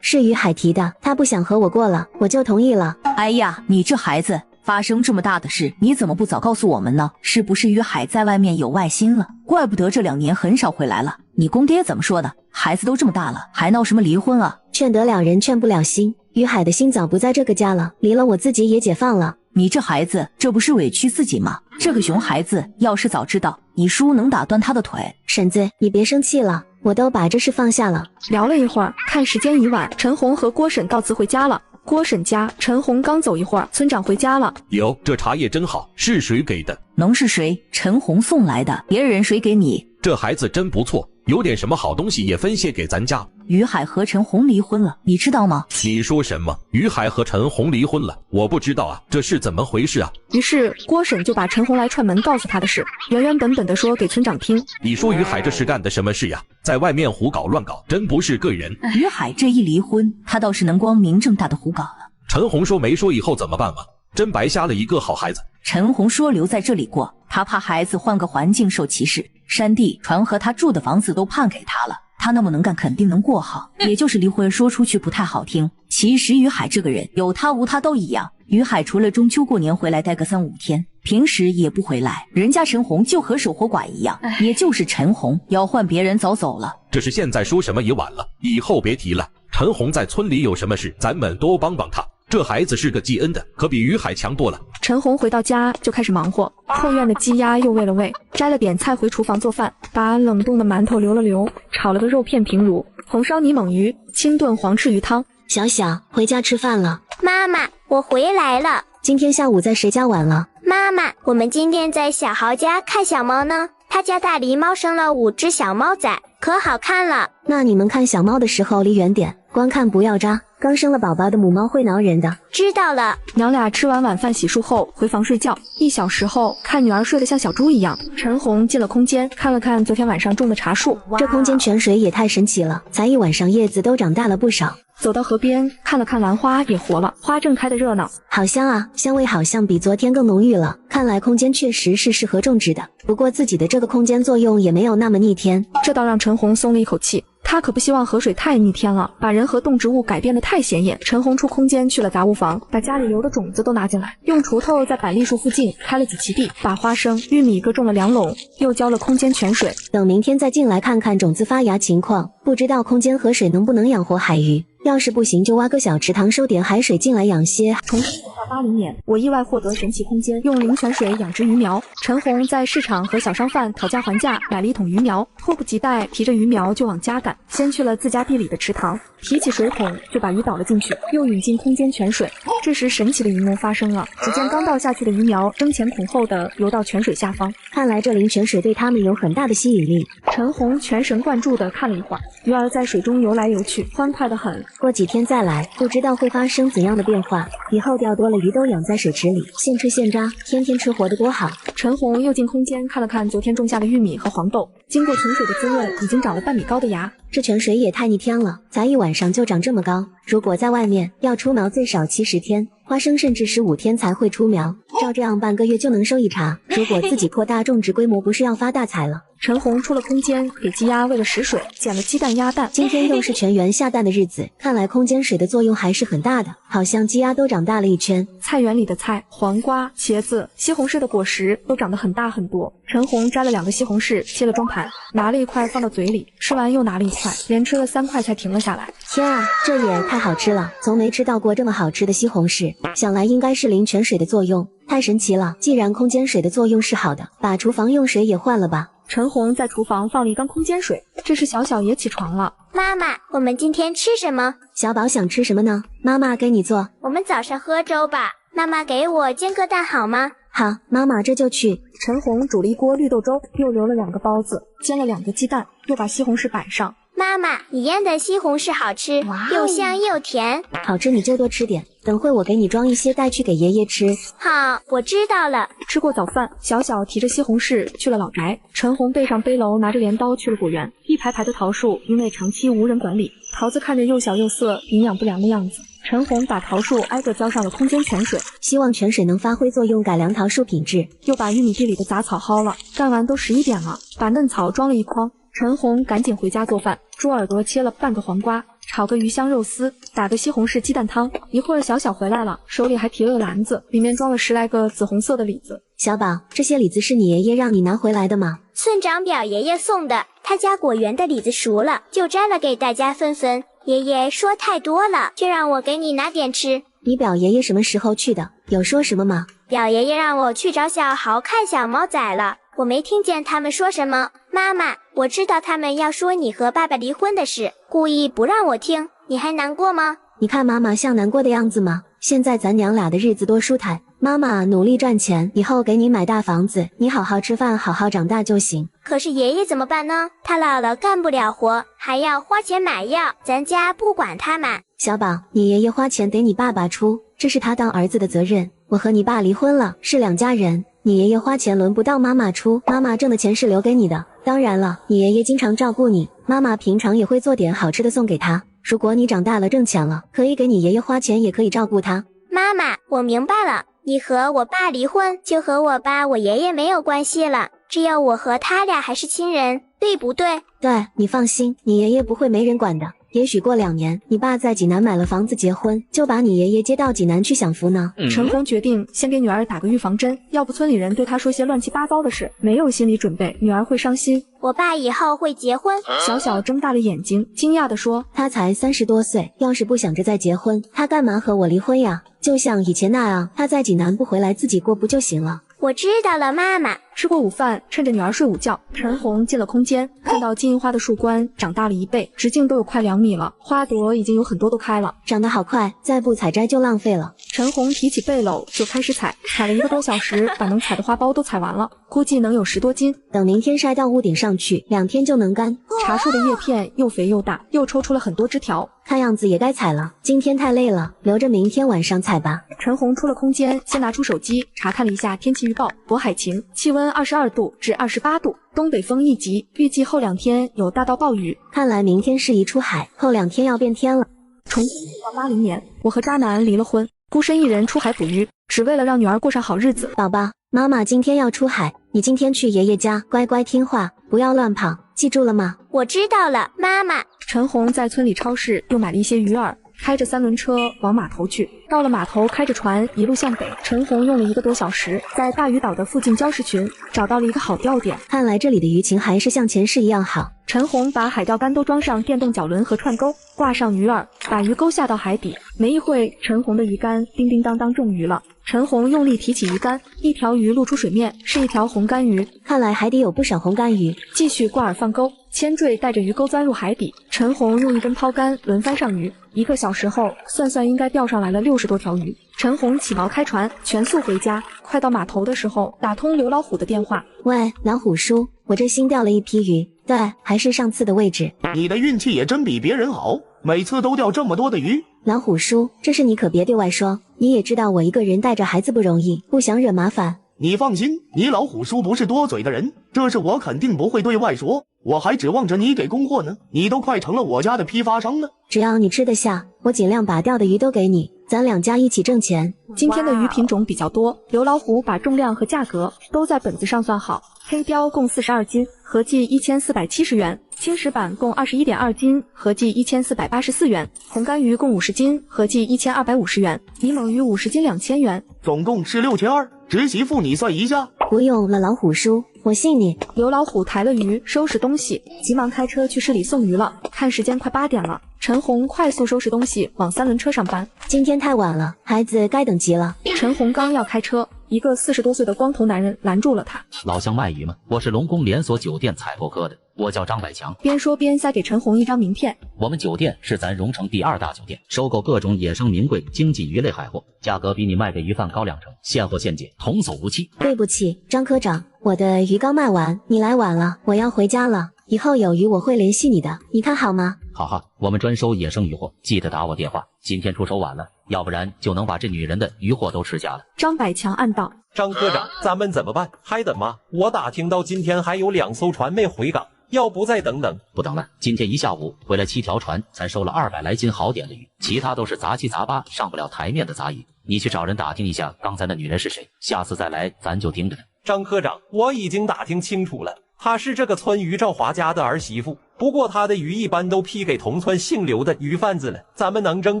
Speaker 3: 是于海提的，他不想和我过了，我就同意了。
Speaker 6: 哎呀，你这孩子，发生这么大的事，你怎么不早告诉我们呢？是不是于海在外面有外心了？怪不得这2年很少回来了。你公爹怎么说的？孩子都这么大了，还闹什么离婚啊？
Speaker 3: 劝得了人，劝不了心。于海的心早不在这个家了，离了我自己也解放了。
Speaker 6: 你这孩子，这不是委屈自己吗？这个熊孩子，要是早知道，你叔能打断他的腿。
Speaker 3: 婶子，你别生气了，我都把这事放下了。
Speaker 1: 聊了一会儿，看时间已晚，陈红和郭婶告辞回家了。郭婶家，陈红刚走一会儿，村长回家了。
Speaker 5: 哟，这茶叶真好，是谁给的？
Speaker 6: 能是谁？陈红送来的，别人谁给你？
Speaker 5: 这孩子真不错，有点什么好东西也分卸给咱家。
Speaker 6: 于海和陈红离婚了，你知道吗？
Speaker 5: 你说什么？于海和陈红离婚了？我不知道啊，这是怎么回事啊？
Speaker 1: 于是郭婶就把陈红来串门告诉他的事，原原本本的说给村长听。
Speaker 5: 你说于海这是干的什么事呀？在外面胡搞乱搞，真不是个人。
Speaker 6: 于海这一离婚，他倒是能光明正大的胡搞了。
Speaker 5: 陈红说没说以后怎么办吗？真白瞎了一个好孩子。
Speaker 6: 陈红说留在这里过，他怕孩子换个环境受歧视。山地、船和他住的房子都判给他了，他那么能干，肯定能过好。也就是离婚说出去不太好听，其实于海这个人有他无他都一样。于海除了中秋过年回来待个3、5天，平时也不回来。人家陈红就和守活寡一样，也就是陈红要换别人早走了。
Speaker 5: 只是现在说什么也晚了，以后别提了。陈红在村里有什么事，咱们多帮帮他。这孩子是个记恩的，可比于海强多了。
Speaker 1: 陈红回到家就开始忙活，后院的鸡鸭又喂了喂，摘了点菜回厨房做饭，把冷冻的馒头留了留，炒了个肉片平乳，红烧泥猛鱼，清炖黄翅鱼汤。
Speaker 3: 小小，回家吃饭了。
Speaker 2: 妈妈，我回来了。
Speaker 3: 今天下午在谁家玩了？
Speaker 2: 妈妈，我们今天在小豪家看小猫呢，他家大狸猫生了5只小猫仔，可好看了。
Speaker 3: 那你们看小猫的时候离远点，光看不要扎，刚生了宝宝的母猫会挠人的。
Speaker 2: 知道了。
Speaker 1: 娘俩吃完晚饭洗漱后回房睡觉，1小时后看女儿睡得像小猪一样。陈红进了空间，看了看昨天晚上种的茶树，
Speaker 3: 这空间泉水也太神奇了，才一晚上叶子都长大了不少。
Speaker 1: 走到河边看了看兰花也活了，花正开得热闹，
Speaker 3: 好香啊，香味好像比昨天更浓郁了。看来空间确实是适合种植的，不过自己的这个空间作用也没有那么逆天，
Speaker 1: 这倒让陈红松了一口气。他可不希望河水太逆天了，把人和动植物改变得太显眼。陈红出空间去了杂物房，把家里留的种子都拿进来，用锄头在板栗树附近开了几畦地，把花生、玉米各种了2垄，又浇了空间泉水。
Speaker 3: 等明天再进来看看种子发芽情况，不知道空间河水能不能养活海鱼。要是不行，就挖个小池塘，收点海水进来养些。
Speaker 1: 从1980年，我意外获得神奇空间，用灵泉水养殖鱼苗。陈红在市场和小商贩讨价还价，买了1桶鱼苗，迫不及待提着鱼苗就往家赶。先去了自家地里的池塘，提起水桶就把鱼倒了进去，又引进空间泉水。这时神奇的一幕发生了，只见刚倒下去的鱼苗争前恐后的游到泉水下方，
Speaker 3: 看来这灵泉水对它们有很大的吸引力。
Speaker 1: 陈红全神贯注地看了一会儿，鱼儿在水中游来游去，欢快得很。
Speaker 3: 过几天再来，不知道会发生怎样的变化。以后钓多了鱼都养在水池里，现吃现抓，天天吃活的多好。
Speaker 1: 陈红又进空间看了看昨天种下的玉米和黄豆，经过泉水的滋润，已经长了半米高的芽。
Speaker 3: 这泉水也太逆天了，才一晚上就长这么高。如果在外面要出苗，最少70天，花生甚至15天才会出苗。照这样半个月就能收一茬。如果自己扩大种植规模，不是要发大财了？
Speaker 1: 陈红出了空间，给鸡鸭喂了食水，捡了鸡蛋鸭蛋。
Speaker 3: 今天又是全员下蛋的日子，看来空间水的作用还是很大的，好像鸡鸭都长大了一圈。
Speaker 1: 菜园里的菜，黄瓜、茄子、西红柿的果实都长得很大很多。陈红摘了2个西红柿，切了装盘，拿了1块放到嘴里，吃完又拿了1块，连吃了3块才停了下来。
Speaker 3: 天啊，这也太好吃了，从没吃到过这么好吃的西红柿，想来应该是灵泉水的作用，太神奇了。既然空间水的作用是好的，把厨房用水也换了吧。
Speaker 1: 陈红在厨房放了1缸空间水，这时小小也起床了。
Speaker 2: 妈妈，我们今天吃什么？
Speaker 3: 小宝想吃什么呢？妈妈给你做。
Speaker 2: 我们早上喝粥吧。妈妈给我煎个蛋好吗？
Speaker 3: 好，妈妈这就去。
Speaker 1: 陈红煮了1锅绿豆粥，又留了2个包子，煎了2个鸡蛋，又把西红柿摆上。
Speaker 2: 妈妈，你腌的西红柿好吃，又香又甜。
Speaker 3: 好吃你就多吃点，等会我给你装一些带去给爷爷吃。
Speaker 2: 好，我知道了。
Speaker 1: 吃过早饭，小小提着西红柿去了老宅，陈红背上背篓，拿着镰刀去了果园。一排排的桃树因为长期无人管理，桃子看着又小又涩，营养不良的样子。陈红把桃树挨个浇上了空间泉水，
Speaker 3: 希望泉水能发挥作用，改良桃树品质。
Speaker 1: 又把玉米地里的杂草薅了，干完都11点了，把嫩草装了1筐。陈红赶紧回家做饭，猪耳朵切了半个黄瓜，炒个鱼香肉丝，打个西红柿鸡蛋汤。一会儿小小回来了，手里还提了个篮子，里面装了10来个紫红色的李子。
Speaker 3: 小宝，这些李子是你爷爷让你拿回来的吗？
Speaker 2: 村长表爷爷送的，他家果园的李子熟了，就摘了给大家分分。爷爷说太多了，就让我给你拿点吃。
Speaker 3: 你表爷爷什么时候去的？有说什么吗？
Speaker 2: 表爷爷让我去找小豪看小猫仔了，我没听见他们说什么。妈妈，我知道他们要说你和爸爸离婚的事，故意不让我听，你还难过吗？
Speaker 3: 你看妈妈像难过的样子吗？现在咱娘俩的日子多舒坦，妈妈努力赚钱，以后给你买大房子，你好好吃饭，好好长大就行。
Speaker 2: 可是爷爷怎么办呢？他老了干不了活，还要花钱买药，咱家不管他们。
Speaker 3: 小宝，你爷爷花钱得你爸爸出，这是他当儿子的责任。我和你爸离婚了，是2家人，你爷爷花钱轮不到妈妈出，妈妈挣的钱是留给你的。当然了，你爷爷经常照顾你，妈妈平常也会做点好吃的送给他。如果你长大了挣钱了，可以给你爷爷花钱，也可以照顾他。
Speaker 2: 妈妈，我明白了，你和我爸离婚，就和我爸我爷爷没有关系了。只有我和他俩还是亲人，对不对？
Speaker 3: 对，你放心，你爷爷不会没人管的。也许过2年，你爸在济南买了房子结婚，就把你爷爷接到济南去享福呢。
Speaker 1: 陈红决定先给女儿打个预防针，要不村里人对她说些乱七八糟的事，没有心理准备，女儿会伤心。
Speaker 2: 我爸以后会结婚？
Speaker 1: 小小睁大了眼睛，惊讶地说：“
Speaker 3: 他才30多岁，要是不想着再结婚，他干嘛和我离婚呀？就像以前那样，他在济南不回来，自己过不就行了？”
Speaker 2: 我知道了，妈妈。
Speaker 1: 吃过午饭，趁着女儿睡午觉，陈红进了空间，看到金银花的树冠长大了1倍，直径都有快2米了，花朵已经有很多都开了，
Speaker 3: 长得好快，再不采摘就浪费了。
Speaker 1: 陈红提起背篓就开始采，采了1个多小时，把能采的花苞都采完了，估计能有10多斤。
Speaker 3: 等明天晒到屋顶上去，2天就能干。
Speaker 1: 茶树的叶片又肥又大，又抽出了很多枝条，
Speaker 3: 看样子也该采了。今天太累了，留着明天晚上采吧。
Speaker 1: 陈红出了空间，先拿出手机查看了一下天气预报，渤海晴，气温22度至28度，东北风1级，预计后2天有大到暴雨。
Speaker 3: 看来明天适宜出海，后2天要变天了。
Speaker 1: 重新到80年，我和渣男离了婚，孤身一人出海捕鱼，只为了让女儿过上好日子。
Speaker 3: 宝宝，妈妈今天要出海，你今天去爷爷家，乖乖听话，不要乱跑，记住了吗？
Speaker 2: 我知道了，妈妈。
Speaker 1: 陈红在村里超市又买了一些鱼饵，开着3轮车往码头去。到了码头，开着船一路向北。陈红用了1个多小时，在大屿岛的附近礁石群找到了一个好钓点。
Speaker 3: 看来这里的鱼情还是像前世一样好。
Speaker 1: 陈红把海钓竿都装上电动脚轮和串钩，挂上鱼饵，把鱼钩下到海底。没一会，陈红的鱼竿叮叮当当中鱼了。陈红用力提起鱼竿，一条鱼露出水面，是一条红干鱼。
Speaker 3: 看来海底有不少红干鱼。
Speaker 1: 继续挂饵放钩，铅坠带着鱼钩钻入海底。陈红用1根抛竿轮番上鱼，1个小时后，算应该钓上来了60多条鱼。陈红起锚开船，全速回家。快到码头的时候，打通刘老虎的电话：“
Speaker 3: 喂，老虎叔，我这新钓了一批鱼，对，还是上次的位置。
Speaker 10: 你的运气也真比别人好，每次都钓这么多的鱼。
Speaker 3: 老虎叔，这事你可别对外说，你也知道我一个人带着孩子不容易，不想惹麻烦。
Speaker 10: 你放心，你老虎叔不是多嘴的人，这事我肯定不会对外说，我还指望着你给供货呢，你都快成了我家的批发商了。
Speaker 3: 只要你吃得下，我尽量把钓的鱼都给你，咱2家一起挣钱。”
Speaker 1: 今天的鱼品种比较多，刘老虎把重量和价格都在本子上算好。黑鲷共42斤，合计1470元；青石板共21.2斤，合计1484元；红干鱼共50斤，合计1250元；泥猛鱼50斤2000元，
Speaker 10: 总共是6200。侄媳妇，你算一下。
Speaker 3: 不用了，老虎叔，我信你。
Speaker 1: 刘老虎抬了鱼，收拾东西，急忙开车去市里送鱼了。看时间快8点了，陈红快速收拾东西往3轮车上搬。
Speaker 3: 今天太晚了，孩子该等急了。
Speaker 1: 陈红刚要开车，一个40多岁的光头男人拦住了他。
Speaker 11: 老乡卖鱼吗？我是龙宫连锁酒店采购科的，我叫张百强。
Speaker 1: 边说边塞给陈红一张名片。
Speaker 11: 我们酒店是咱荣城第2大酒店，收购各种野生名贵经济鱼类海货，价格比你卖给鱼贩高2成，现货现解，童叟无欺。
Speaker 3: 对不起，张科长，我的鱼刚卖完，你来晚了，我要回家了。以后有鱼我会联系你的，你看好吗？
Speaker 11: 好哈，我们专收野生鱼货，记得打我电话。今天出手晚了，要不然就能把这女人的鱼货都吃下了。
Speaker 1: 张百强暗道：
Speaker 12: 张科长，咱们怎么办？还等吗？我打听到今天还有2艘船没回港，要不再等等？
Speaker 11: 不等了，今天一下午回来7条船，咱收了200来斤好点的鱼，其他都是杂七杂八上不了台面的杂鱼。你去找人打听一下刚才那女人是谁，下次再来咱就盯着她。
Speaker 12: 张科长，我已经打听清楚了，她是这个村鱼赵华家的儿媳妇，不过她的鱼一般都批给同村姓刘的鱼贩子了，咱们能争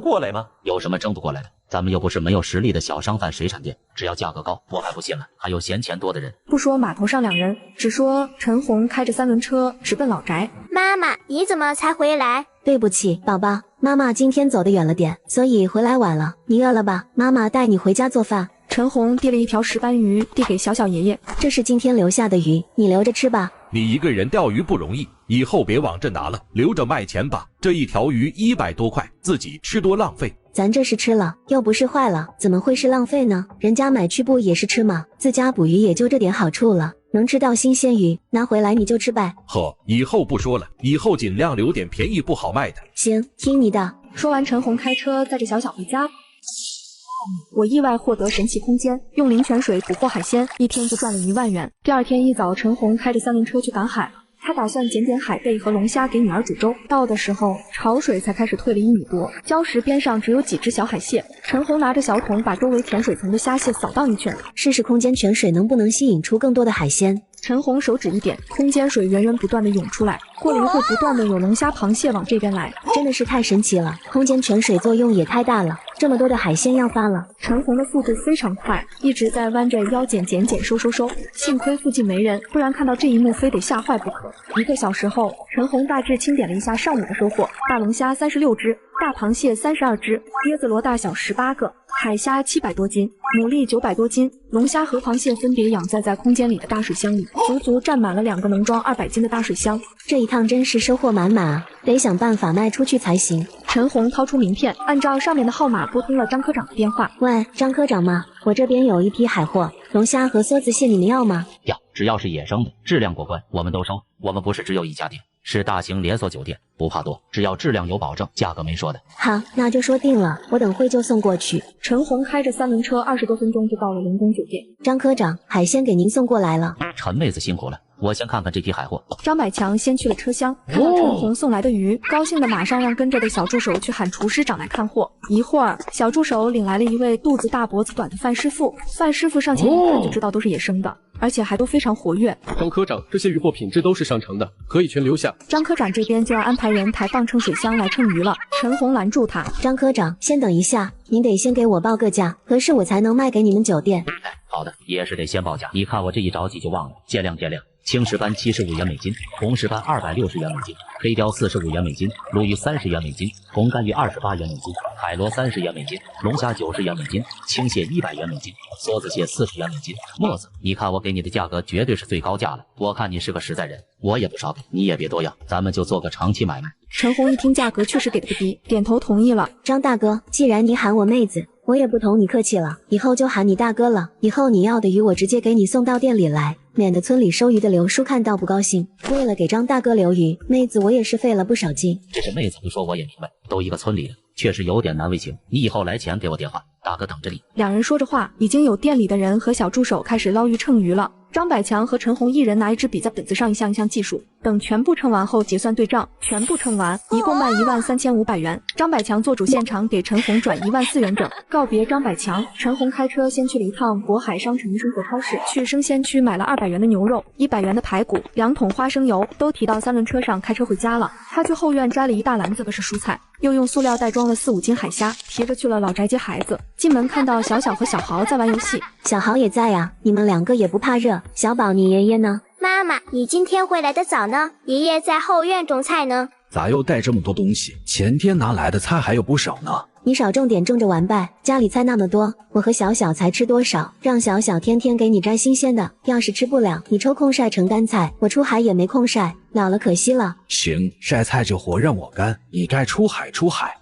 Speaker 12: 过来吗？
Speaker 11: 有什么争不过来的？咱们又不是没有实力的小商贩水产店，只要价格高，我还不信了。还有嫌钱多的人。
Speaker 1: 不说码头上2人，只说陈红开着3轮车直奔老宅。
Speaker 2: 妈妈，你怎么才回来？
Speaker 3: 对不起，宝宝，妈妈今天走得远了点，所以回来晚了。你饿了吧？妈妈带你回家做饭。
Speaker 1: 陈红递了一条石斑鱼递给小小爷爷，
Speaker 3: 这是今天留下的鱼，你留着吃吧。
Speaker 5: 你一个人钓鱼不容易，以后别往这拿了，留着卖钱吧。这一条鱼100多块，自己吃多浪费。
Speaker 3: 咱这是吃了，又不是坏了，怎么会是浪费呢？人家买去不也是吃吗？自家捕鱼也就这点好处了，能吃到新鲜鱼，拿回来你就吃呗。
Speaker 5: 呵，以后不说了，以后尽量留点便宜不好卖的。
Speaker 3: 行，听你的。
Speaker 1: 说完，陈红开车载着小小回家。我意外获得神奇空间，用灵泉水捕获海鲜，1天就赚了1万元。第2天一早，陈红开着3轮车去赶海了。他打算捡海贝和龙虾给女儿煮粥。到的时候，潮水才开始退了1米多，礁石边上只有几只小海蟹。陈红拿着小桶把周围浅水层的虾蟹扫荡一圈，
Speaker 3: 试试空间泉水能不能吸引出更多的海鲜。
Speaker 1: 陈红手指一点，空间水源源不断的涌出来，过了一会，不断的有龙虾、螃蟹往这边来，
Speaker 3: 真的是太神奇了，空间泉水作用也太大了，这么多的海鲜要发了。
Speaker 1: 陈红的速度非常快，一直在弯着腰捡，收，幸亏附近没人，不然看到这一幕非得吓坏不可。1个小时后，陈红大致清点了一下上午的收获：大龙虾36只，大螃蟹32只，椰子螺大小18个，海虾700多斤，牡蛎900多斤，龙虾和螃蟹分别养在空间里的大水箱里，足足占满了2个能装200斤的大水箱。
Speaker 3: 这一趟真是收获满满啊，得想办法卖出去才行。
Speaker 1: 陈红掏出名片，按照上面的号码拨通了张科长的电话。
Speaker 3: 喂，张科长吗？我这边有一批海货，龙虾和梭子蟹，你们要吗？
Speaker 11: 要，只要是野生的，质量过关，我们都收。我们不是只有一家店，是大型连锁酒店，不怕多，只要质量有保证，价格没说的。
Speaker 3: 好，那就说定了，我等会就送过去。
Speaker 1: 陈红开着3轮车，20多分钟就到了龙宫酒店。
Speaker 3: 张科长，海鲜给您送过来了。
Speaker 11: 陈妹子辛苦了，我先看看这批海货。
Speaker 1: 张百强先去了车厢，看到陈红送来的鱼，高兴的马上让跟着的小助手去喊厨师长来看货。一会儿，小助手领来了一位肚子大脖子短的范师傅。范师傅上前一看就知道都是野生的，而且还都非常活跃。
Speaker 13: 张科长，这些鱼货品质都是上乘的，可以全留下。
Speaker 1: 张科长这边就要安排人抬放称水箱来称鱼了。陈红拦住他，
Speaker 3: 张科长，先等一下，您得先给我报个价，合适我才能卖给你们酒店。
Speaker 11: 好的，也是得先报价。你看我这一着急就忘了，见谅。青石斑75元美金，红石斑260元美金，黑鲷45元美金，鲈鱼30元美金，红干鱼28元美金，海螺30元美金，龙虾90元美金，青蟹100元美金，梭子蟹40元美金。墨子，你看我给你的价格绝对是最高价了，我看你是个实在人，我也不少给，你也别多要，咱们就做个长期买卖。
Speaker 1: 陈红一听价格确实给的不低，点头同意了。
Speaker 3: 张大哥，既然你喊我妹子，我也不同你客气了，以后就喊你大哥了。以后你要的鱼我直接给你送到店里来，免得村里收鱼的刘叔看到不高兴。为了给张大哥留鱼，妹子我也是费了不少劲。
Speaker 11: 这是妹子不说我也明白，都一个村里的，确实有点难为情。你以后来前给我电话，大哥等着你。
Speaker 1: 两人说着话，已经有店里的人和小助手开始捞鱼称鱼了。张百强和陈红一人拿一支笔在本子上一项一项计数，等全部称完后结算对账，全部称完一共卖13500元。张百强做主现场给陈红转14000元整。告别张百强，陈红开车先去了一趟渤海商城生活超市，去生鲜区买了200元的牛肉、100元的排骨、2桶花生油，都提到3轮车上开车回家了。他去后院摘了一大篮子的是蔬菜，又用塑料袋装了4、5斤海虾，提着去了老宅接孩子。进门看到小小和小豪在玩游戏，
Speaker 3: 小豪也在呀，你们两个也不怕热。小宝，你爷爷呢？
Speaker 2: 妈妈，你今天回来的早呢，爷爷在后院种菜呢。
Speaker 7: 咋又带这么多东西？前天拿来的菜还有不少呢。
Speaker 3: 你少种点种着玩呗，家里菜那么多，我和小小才吃多少？让小小天天给你摘新鲜的，要是吃不了，你抽空晒成干菜，我出海也没空晒，老了可惜了。
Speaker 7: 行，晒菜这活让我干，你该出海，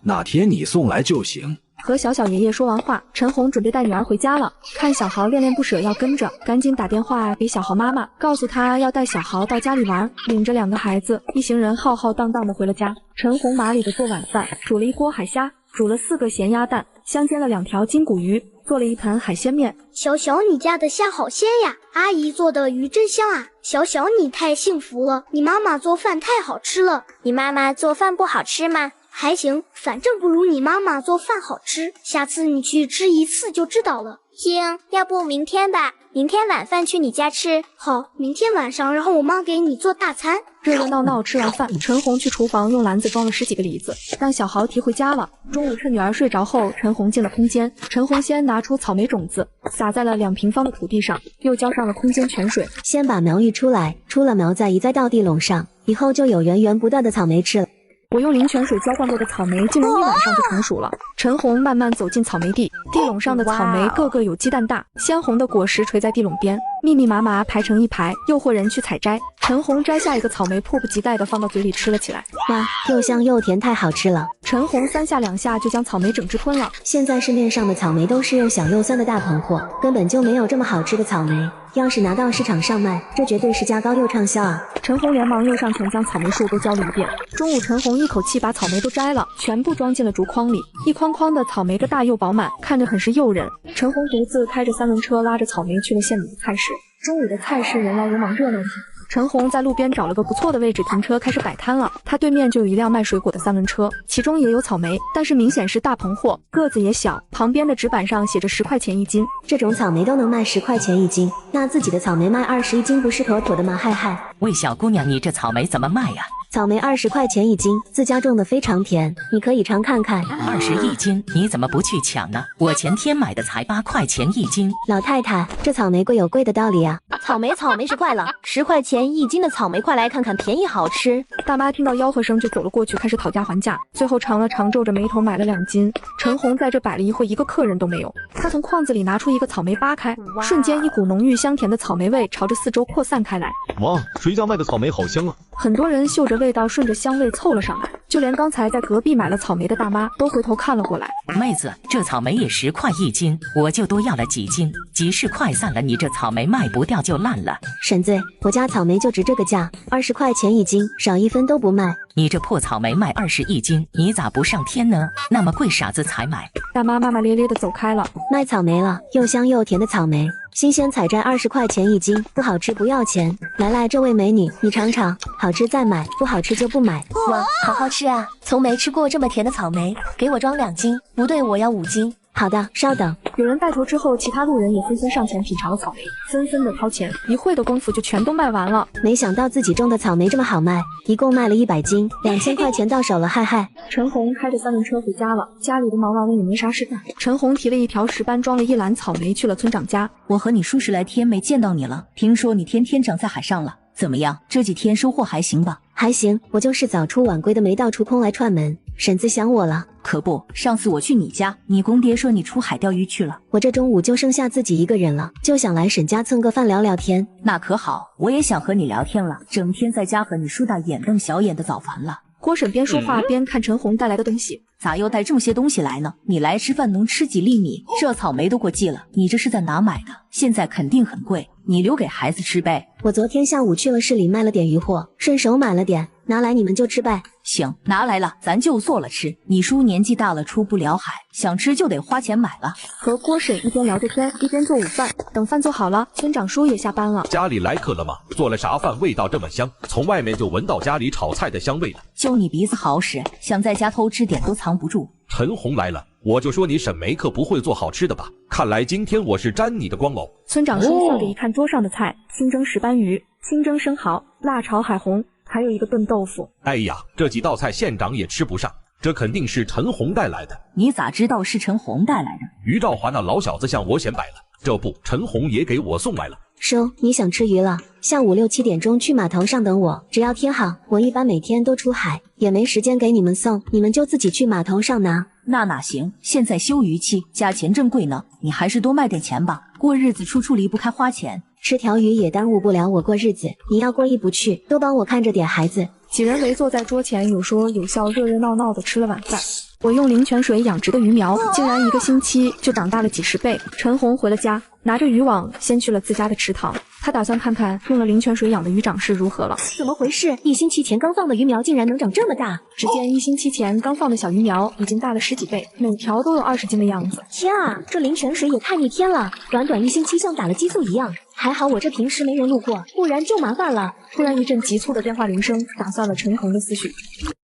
Speaker 7: 哪天你送来就行。
Speaker 1: 和小小爷爷说完话，陈红准备带女儿回家了。看小豪恋恋不舍要跟着，赶紧打电话给小豪妈妈，告诉她要带小豪到家里玩。领着2个孩子，一行人浩浩荡荡的回了家。陈红麻利的做晚饭，煮了一锅海虾，煮了4个咸鸭蛋，香煎了2条金骨鱼，做了一盆海鲜面。
Speaker 14: 小小，你家的虾好鲜呀，阿姨做的鱼真香啊。小小，你太幸福了，你妈妈做饭太好吃了。
Speaker 2: 你妈妈做饭不好吃吗？
Speaker 14: 还行，反正不如你妈妈做饭好吃，下次你去吃一次就知道了。
Speaker 2: 行，要不明天吧，明天晚饭去你家吃。
Speaker 14: 好，明天晚上让我妈给你做大餐。
Speaker 1: 热热闹闹吃完饭，陈红去厨房用篮子装了10几个梨子，让小豪提回家了。中午趁女儿睡着后，陈红进了空间。陈红先拿出草莓种子，撒在了2平方的土地上，又浇上了空间泉水。
Speaker 3: 先把苗育出来，出了苗再移栽到地垄上，以后就有源源不断的草莓吃了。
Speaker 1: 我用灵泉水浇灌过的草莓，竟然1晚上就成熟了。陈红慢慢走进草莓地，地垄上的草莓个个有鸡蛋大，鲜红的果实垂在地垄边，密密麻麻排成一排，诱惑人去采摘。陈红摘下一个草莓，迫不及待地放到嘴里吃了起来。
Speaker 3: 哇，又香又甜，太好吃了！
Speaker 1: 陈红3下2下就将草莓整只吞了。
Speaker 3: 现在市面上的草莓都是又小又酸的大棚货，根本就没有这么好吃的草莓。要是拿到市场上卖，这绝对是价高又畅销啊！
Speaker 1: 陈红连忙又上前将草莓树都浇了一遍。中午，陈红一口气把草莓都摘了，全部装进了竹筐里，一筐筐的草莓个大又饱满，看着很是诱人。陈红独自开着3轮车拉着草莓去了县里的菜市。中午的菜市人来人往，热闹起来。陈红在路边找了个不错的位置停车，开始摆摊了。他对面就有一辆卖水果的3轮车，其中也有草莓，但是明显是大棚货，个子也小。旁边的纸板上写着10块钱一斤，
Speaker 3: 这种草莓都能卖10块钱一斤，那自己的草莓卖20一斤不是妥妥的吗？嗨嗨，
Speaker 15: 喂，小姑娘，你这草莓怎么卖呀？
Speaker 3: 草莓20块钱一斤，自家种的非常甜，你可以尝看看。
Speaker 15: 20一斤，你怎么不去抢呢？我前天买的才8块钱一斤。
Speaker 3: 老太太，这草莓贵有贵的道理啊。
Speaker 16: 草莓是快了，10块钱一斤的草莓，快来看看，便宜好吃。
Speaker 1: 大妈听到吆喝声就走了过去，开始讨价还价，最后尝了尝，皱着眉头买了2斤。陈红在这摆了一会，一个客人都没有。她从筐子里拿出一个草莓扒开，瞬间一股浓郁香甜的草莓味朝着四周扩散开来。
Speaker 4: 哇，谁家卖的草莓好香啊！
Speaker 1: 很多人嗅着味道，顺着香味凑了上来，就连刚才在隔壁买了草莓的大妈都回头看了过来。
Speaker 15: 妹子，这草莓也10块一斤，我就多要了几斤，集市快散了，你这草莓卖不掉就烂了。
Speaker 3: 婶子，我家草莓就值这个价，20块钱一斤，少1分都不卖。
Speaker 15: 你这破草莓卖20一斤，你咋不上天呢？那么贵，傻子才买。
Speaker 1: 大妈骂骂咧咧的走开了。
Speaker 3: 卖草莓了，又香又甜的草莓，新鲜采摘20块钱一斤，不好吃不要钱。来，这位美女，你尝尝，好吃再买，不好吃就不买。
Speaker 16: 哇，好好吃啊！从没吃过这么甜的草莓，给我装2斤。不对，我要5斤。
Speaker 3: 好的，稍等。
Speaker 1: 有人带头之后，其他路人也纷纷上前品尝了草莓，纷纷的掏钱，一会的功夫就全都卖完了。
Speaker 3: 没想到自己种的草莓这么好卖，一共卖了100斤，2000块钱到手了，嗨嗨。
Speaker 1: 陈红开着3轮车回家了，家里的忙完了也没啥事干。陈红提了一条石斑，装了1篮草莓去了村长家。
Speaker 6: 我和你叔10来天没见到你了，听说你天天长在海上了，怎么样？这几天收获还行吧？
Speaker 3: 还行，我就是早出晚归的，没到处空来串门。婶子想我了。
Speaker 6: 可不，上次我去你家，你公爹说你出海钓鱼去了。
Speaker 3: 我这中午就剩下自己一个人了，就想来婶家蹭个饭聊聊天。
Speaker 6: 那可好，我也想和你聊天了，整天在家和你叔大眼瞪小眼的，早烦了。
Speaker 1: 郭婶边说话边看陈红带来的东西。
Speaker 6: 咋又带这么些东西来呢？你来吃饭能吃几粒米？这草莓都过季了，你这是在哪买的？现在肯定很贵，你留给孩子吃呗。
Speaker 3: 我昨天下午去了市里卖了点鱼货，顺手买了点，拿来你们就吃呗。
Speaker 6: 行，拿来了，咱就做了吃。你叔年纪大了，出不了海，想吃就得花钱买了。
Speaker 1: 和郭婶一边聊着天，一边做午饭。等饭做好了，村长叔也下班了。
Speaker 5: 家里来客了吗？做了啥饭？味道这么香，从外面就闻到家里炒菜的香味了。
Speaker 6: 就你鼻子好使，想在家偷吃点都藏不住。
Speaker 5: 陈红来了，我就说你沈梅克不会做好吃的吧？看来今天我是沾你的光喽。
Speaker 1: 村长叔笑着一看桌上的菜，清蒸石斑鱼、清蒸生蚝、辣炒海虹，还有一个炖豆腐。
Speaker 5: 哎呀，这几道菜县长也吃不上，这肯定是陈红带来的。
Speaker 6: 你咋知道是陈红带来的？
Speaker 5: 于兆华那老小子向我显摆了，这不，陈红也给我送来了。
Speaker 3: 叔，你想吃鱼了？下午6、7点钟去码头上等我，只要天好，我一般每天都出海，也没时间给你们送，你们就自己去码头上拿。
Speaker 6: 那哪行，现在休渔期，价钱正贵呢，你还是多卖点钱吧，过日子处处离不开花钱。
Speaker 3: 吃条鱼也耽误不了我过日子，你要过意不去，多帮我看着点孩子。
Speaker 1: 几人围坐在桌前，有说有笑，热热闹闹的吃了晚饭。我用灵泉水养殖的鱼苗，竟然1个星期就长大了几10倍。陈红回了家，拿着渔网先去了自家的池塘，他打算看看用了灵泉水养的鱼长势如何了。
Speaker 16: 怎么回事？1星期前刚放的鱼苗竟然能长这么大？
Speaker 1: 只见1星期前刚放的小鱼苗已经大了10几倍，每条都有20斤的样子。
Speaker 16: 天啊，这灵泉水也太逆天了！短1星期像打了激素一样。还好我这平时没人路过，不然就麻烦了。
Speaker 1: 突然一阵急促的电话铃声打断了陈红的思绪。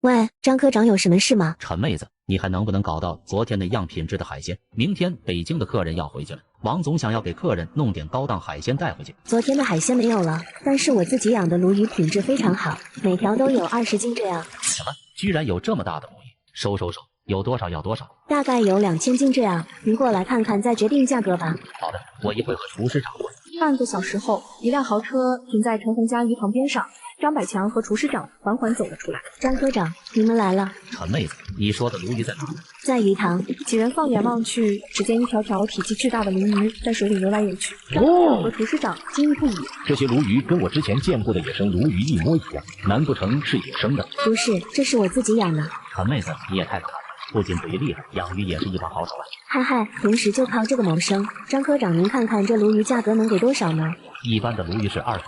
Speaker 3: 喂，张科长有什么事吗？
Speaker 11: 陈妹子，你还能不能搞到昨天那样品质的海鲜？明天北京的客人要回去了，王总想要给客人弄点高档海鲜带回去。
Speaker 3: 昨天的海鲜没有了，但是我自己养的鲈鱼品质非常好，每条都有20斤这样。
Speaker 11: 什么？居然有这么大的鲈鱼？收，有多少要多少？
Speaker 3: 大概有2000斤这样，您过来看看再决定价格吧。
Speaker 11: 好的，我一会和厨师长过去。
Speaker 1: 半个小时后，一辆豪车停在陈红家鱼塘边上，张百强和厨师长缓缓走了出来。
Speaker 3: 张科长，你们来了。
Speaker 11: 陈妹子，你说的鲈鱼在哪呢？
Speaker 3: 在鱼塘。
Speaker 1: 几人放眼望去，只见一条条体积巨大的鲈鱼在水里游来游去。张科长和厨师长惊异不已。
Speaker 17: 这些鲈鱼跟我之前见过的野生鲈鱼一模一样，难不成是野生的？
Speaker 3: 不是，这是我自己养的。
Speaker 11: 陈妹子，你也太可爱了。不仅嘴厉害，养鱼也是一把好手啊！
Speaker 3: 嗨嗨，平时就靠这个谋生。张科长，您看看这鲈鱼价格能给多少呢？
Speaker 11: 一般的鲈鱼是20斤，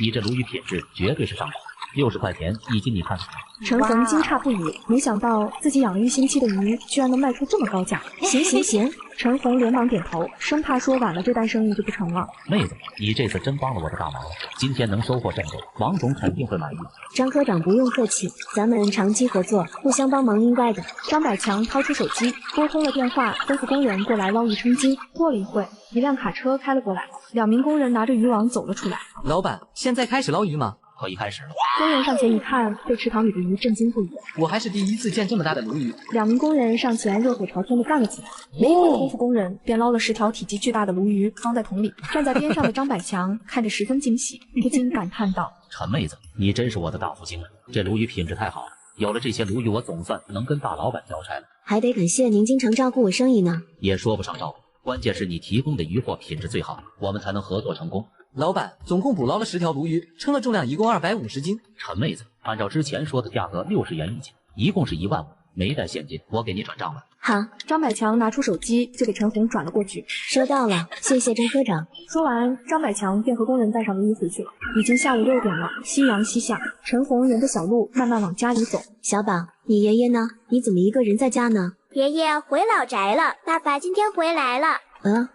Speaker 11: 你这鲈鱼品质绝对是上等。60块钱一斤，你看看。
Speaker 1: 陈红惊诧不已，没想到自己养了1星期的鱼，居然能卖出这么高价。行，陈红连忙点头，生怕说晚了这单生意就不成了。
Speaker 11: 妹子，你这次真帮了我的大忙，今天能收获这么多，王总肯定会满意。
Speaker 3: 张科长不用客气，咱们长期合作，互相帮忙应该的。
Speaker 1: 张百强掏出手机，拨通了电话，吩咐工人过来捞鱼称斤。过了一会，一辆卡车开了过来，2名工人拿着渔网走了出来。
Speaker 18: 老板，现在开始捞鱼吗？
Speaker 11: 可以开始了。
Speaker 1: 工人上前一看，被池塘里的鱼震惊不已。
Speaker 18: 我还是第一次见这么大的鲈鱼。
Speaker 1: 2名工人上前热火朝天的干了起来。没一会儿，功夫工人便捞了10条体积巨大的鲈鱼，装在桶里。站在边上的张百强看着十分惊喜，不禁感叹道：“
Speaker 11: 陈妹子，你真是我的大福星啊！这鲈鱼品质太好了，有了这些鲈鱼，我总算能跟大老板交差了。
Speaker 3: 还得感谢您经常照顾我生意呢。
Speaker 11: 也说不上照顾，关键是你提供的鱼货品质最好，我们才能合作成功。”
Speaker 18: 老板，总共捕捞了10条鲈鱼，称了重量一共250斤。
Speaker 11: 陈妹子，按照之前说的价格60元一斤，一共是1万5，没带现金，我给你转账了。
Speaker 3: 好，
Speaker 1: 张百强拿出手机就给陈红转了过去。
Speaker 3: 收到了，谢谢张科长。
Speaker 1: 说完，张百强便和工人带上鲈鱼回去了。已经下午6点了，夕阳西下，陈红沿着小路慢慢往家里走。
Speaker 3: 小宝，你爷爷呢？你怎么一个人在家呢？
Speaker 2: 爷爷回老宅了，爸爸今天回来了。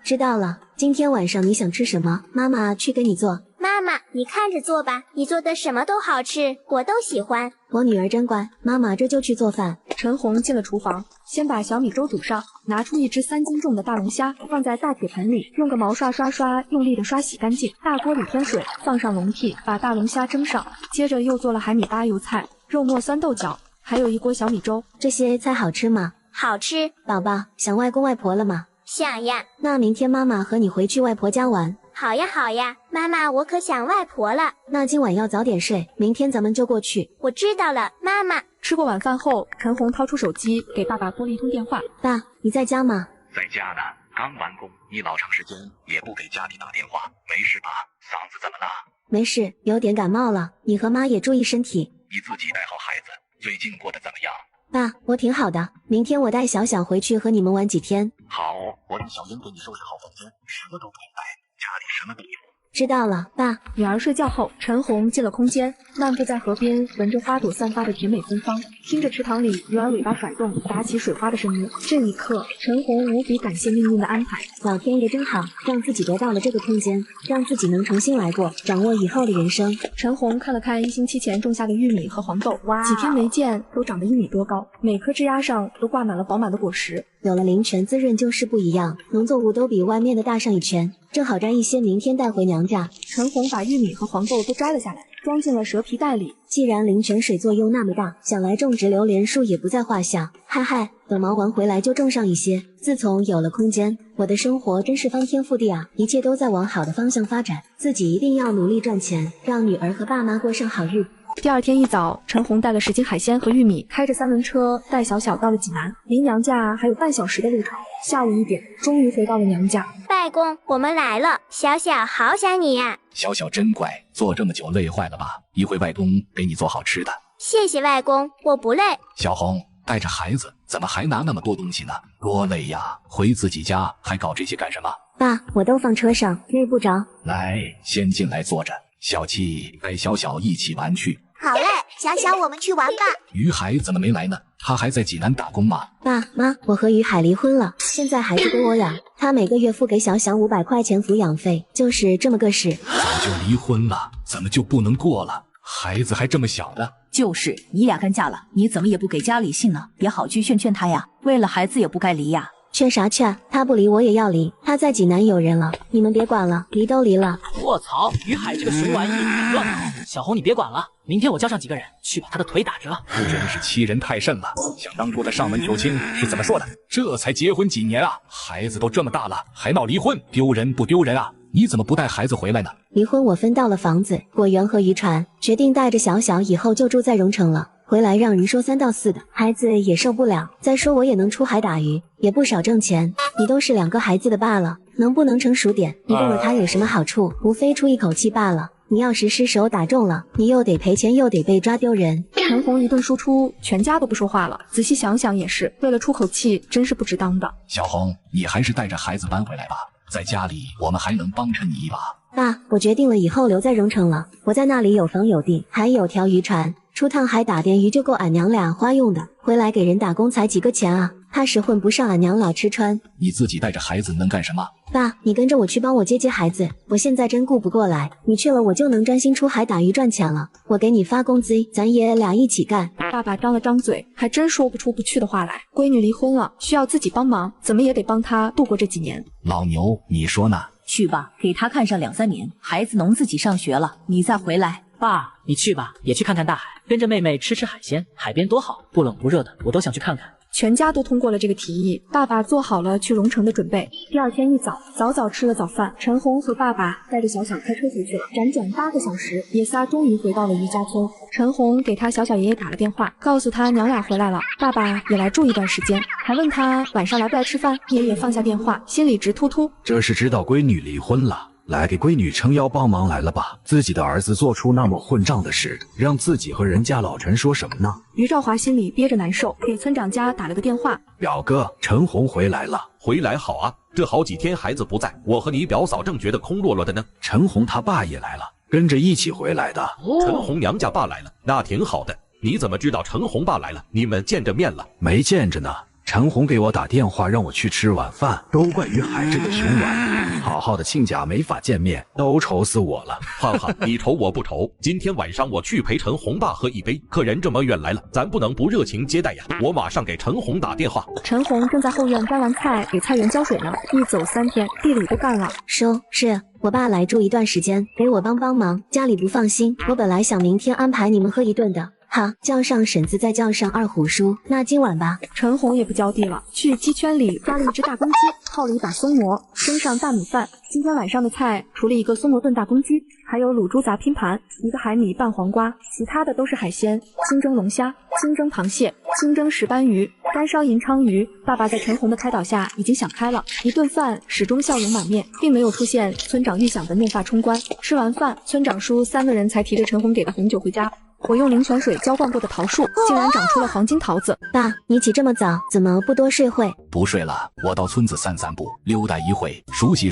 Speaker 3: 知道了。今天晚上你想吃什么？妈妈去给你做。
Speaker 2: 妈妈，你看着做吧，你做的什么都好吃，我都喜欢。
Speaker 3: 我女儿真乖，妈妈这就去做饭。
Speaker 1: 陈红进了厨房，先把小米粥煮上，拿出1只3斤重的大龙虾，放在大铁盆里，用个毛刷刷用力的刷洗干净。大锅里添水，放上笼屉，把大龙虾蒸上，接着又做了海米搭油菜、肉末酸豆角，还有1锅小米粥。
Speaker 3: 这些菜好吃吗？
Speaker 2: 好吃。
Speaker 3: 宝宝，想外公外婆了吗？
Speaker 2: 想呀。
Speaker 3: 那明天妈妈和你回去外婆家玩。
Speaker 2: 好呀，妈妈，我可想外婆了。
Speaker 3: 那今晚要早点睡，明天咱们就过去。
Speaker 2: 我知道了，妈妈。
Speaker 1: 吃过晚饭后，陈红掏出手机给爸爸拨了1通电话。
Speaker 3: 爸，你在家吗？
Speaker 19: 在家呢，刚完工。你老长时间也不给家里打电话，没事吧？嗓子怎么了？
Speaker 3: 没事，有点感冒了。你和妈也注意身体。
Speaker 19: 你自己带好孩子，最近过得怎么样？
Speaker 3: 爸，我挺好的。明天我带小小回去和你们玩几天。
Speaker 19: 好，我让小英给你收拾好房间，什么都不用带，家里什么都有。
Speaker 3: 知道了，爸。
Speaker 1: 女儿睡觉后，陈红进了空间，漫步在河边，闻着花朵散发的甜美芬芳，听着池塘里鱼儿尾巴甩动打起水花的声音。这一刻，陈红无比感谢命运的安排。
Speaker 3: 老天爷真好，让自己得到了这个空间，让自己能重新来过，掌握以后的人生。
Speaker 1: 陈红看了看1星期前种下的玉米和黄豆，几天没见，都长得1米多高，每棵枝丫上都挂满了饱满的果实。
Speaker 3: 有了灵泉滋润就是不一样，农作物都比外面的大上1圈，正好摘一些明天带回娘家。
Speaker 1: 陈红把玉米和黄豆都摘了下来，装进了蛇皮袋里。
Speaker 3: 既然灵泉水作用那么大，想来种植榴莲树也不在话下。嗨，等忙完回来就种上一些。自从有了空间，我的生活真是翻天覆地啊！一切都在往好的方向发展，自己一定要努力赚钱，让女儿和爸妈过上好日子。
Speaker 1: 第2天一早，陈红带了10斤海鲜和玉米，开着3轮车带小小到了济南，离娘家还有半小时的路程。下午1点，终于回到了娘家。
Speaker 2: 外公，我们来了，小小好想你呀。
Speaker 9: 小小真乖，做这么久累坏了吧？一会外公给你做好吃的。
Speaker 2: 谢谢外公，我不累。
Speaker 9: 小红，带着孩子怎么还拿那么多东西呢？多累呀！回自己家还搞这些干什么？
Speaker 3: 爸，我都放车上，累不着。
Speaker 9: 来，先进来坐着。小七带小小一起玩去。
Speaker 2: 好嘞，小小，我们去玩吧。
Speaker 9: 于海怎么没来呢？他还在济南打工吗？
Speaker 3: 爸妈，我和于海离婚了，现在孩子归我养，他每个月付给小小500块钱抚养费，就是这么个事。
Speaker 9: 早就离婚了，怎么就不能过了？孩子还这么小的。
Speaker 6: 就是你俩干架了，你怎么也不给家里信呢？也好去劝劝他呀，为了孩子也不该离呀。
Speaker 3: 劝啥劝？他不离我也要离，他在济南有人了，你们别管了，离都离了。
Speaker 20: 卧槽，于海这个熊玩意，乱搞！小红你别管了，明天我叫上几个人去把他的腿打折。
Speaker 9: 真是欺人太甚了！想当初的上门求亲是怎么说的？这才结婚几年啊，孩子都这么大了，还闹离婚，丢人不丢人啊？你怎么不带孩子回来呢？
Speaker 3: 离婚我分到了房子、果园和渔船，决定带着小小以后就住在荣城了。回来让人说3到4的，孩子也受不了。再说我也能出海打鱼，也不少挣钱。你都是2个孩子的爸了，能不能成熟点？你动了他有什么好处？无非出一口气罢了。你要是失手打中了，你又得赔钱，又得被抓丢人。
Speaker 1: 陈红一顿输出，全家都不说话了。仔细想想也是，为了出口气，真是不值当的。
Speaker 9: 小红，你还是带着孩子搬回来吧，在家里我们还能帮衬你一把。
Speaker 3: 爸，我决定了以后留在荣城了，我在那里有房有地，还有条渔船，出趟海打点鱼就够俺娘俩花用的，回来给人打工才几个钱啊，怕是混不上俺娘俩吃穿。
Speaker 9: 你自己带着孩子能干什么？
Speaker 3: 爸，你跟着我去帮我接孩子，我现在真顾不过来，你去了我就能专心出海打鱼赚钱了，我给你发工资，咱爷俩一起干。
Speaker 1: 爸爸张了张嘴，还真说不出不去的话来。闺女离婚了，需要自己帮忙，怎么也得帮她度过这几年。
Speaker 9: 老牛，你说呢？
Speaker 6: 去吧，给他看上2-3年，孩子能自己上学了，你再回来。
Speaker 20: 爸，你去吧，也去看看大海，跟着妹妹吃海鲜，海边多好，不冷不热的，我都想去看看。
Speaker 1: 全家都通过了这个提议，爸爸做好了去荣城的准备。第二天一早，早吃了早饭，陈红和爸爸带着小小开车回去了。辗转8个小时，爷仨终于回到了余家村。陈红给他小小爷爷打了电话，告诉他娘俩回来了，爸爸也来住一段时间，还问他晚上来不来吃饭。爷爷放下电话，心里直突突。
Speaker 7: 这是知道闺女离婚了，来给闺女撑腰帮忙来了吧？自己的儿子做出那么混账的事，让自己和人家老陈说什么呢？
Speaker 1: 于兆华心里憋着难受，给村长家打了个电话。
Speaker 7: 表哥，陈红回来了。
Speaker 5: 回来好啊，这好几天孩子不在，我和你表嫂正觉得空落落的呢。
Speaker 7: 陈红他爸也来了，跟着一起回来的。
Speaker 5: 陈红娘家爸来了，那挺好的。你怎么知道陈红爸来了？你们见着面了？
Speaker 7: 没见着呢。陈红给我打电话让我去吃晚饭，都怪于海这个熊玩意，好好的亲家没法见面，都愁死我了。
Speaker 5: 哈哈，你愁我不愁。今天晚上我去陪陈红爸喝一杯，客人这么远来了，咱不能不热情接待呀。我马上给陈红打电话。
Speaker 1: 陈红正在后院干完菜，给菜园浇水呢，一走3天，地里都干了。
Speaker 3: 是我爸来住一段时间，给我帮忙，家里不放心，我本来想明天安排你们喝一顿的。好，叫上婶子，再叫上二虎叔，那今晚吧。
Speaker 1: 陈红也不娇地了，去鸡圈里抓了一只大公鸡，泡了一把松蘑，蒸上大米饭。今天晚上的菜除了一个松蘑炖大公鸡，还有卤猪杂拼盘，一个海米拌黄瓜，其他的都是海鲜，清蒸龙虾、清蒸螃蟹、清蒸石斑鱼、干烧银鲳鱼。爸爸在陈红的开导下已经想开了，一顿饭始终笑容满面，并没有出现村长预想的怒发冲冠。吃完饭，村长叔3个人才提着陈红给的红酒回家。我用灵泉水浇灌过的桃树竟然长出了黄金桃子。
Speaker 3: 爸，你起这么早，怎么不多睡会？
Speaker 9: 不睡了，我到村子散步，溜达一会，熟悉。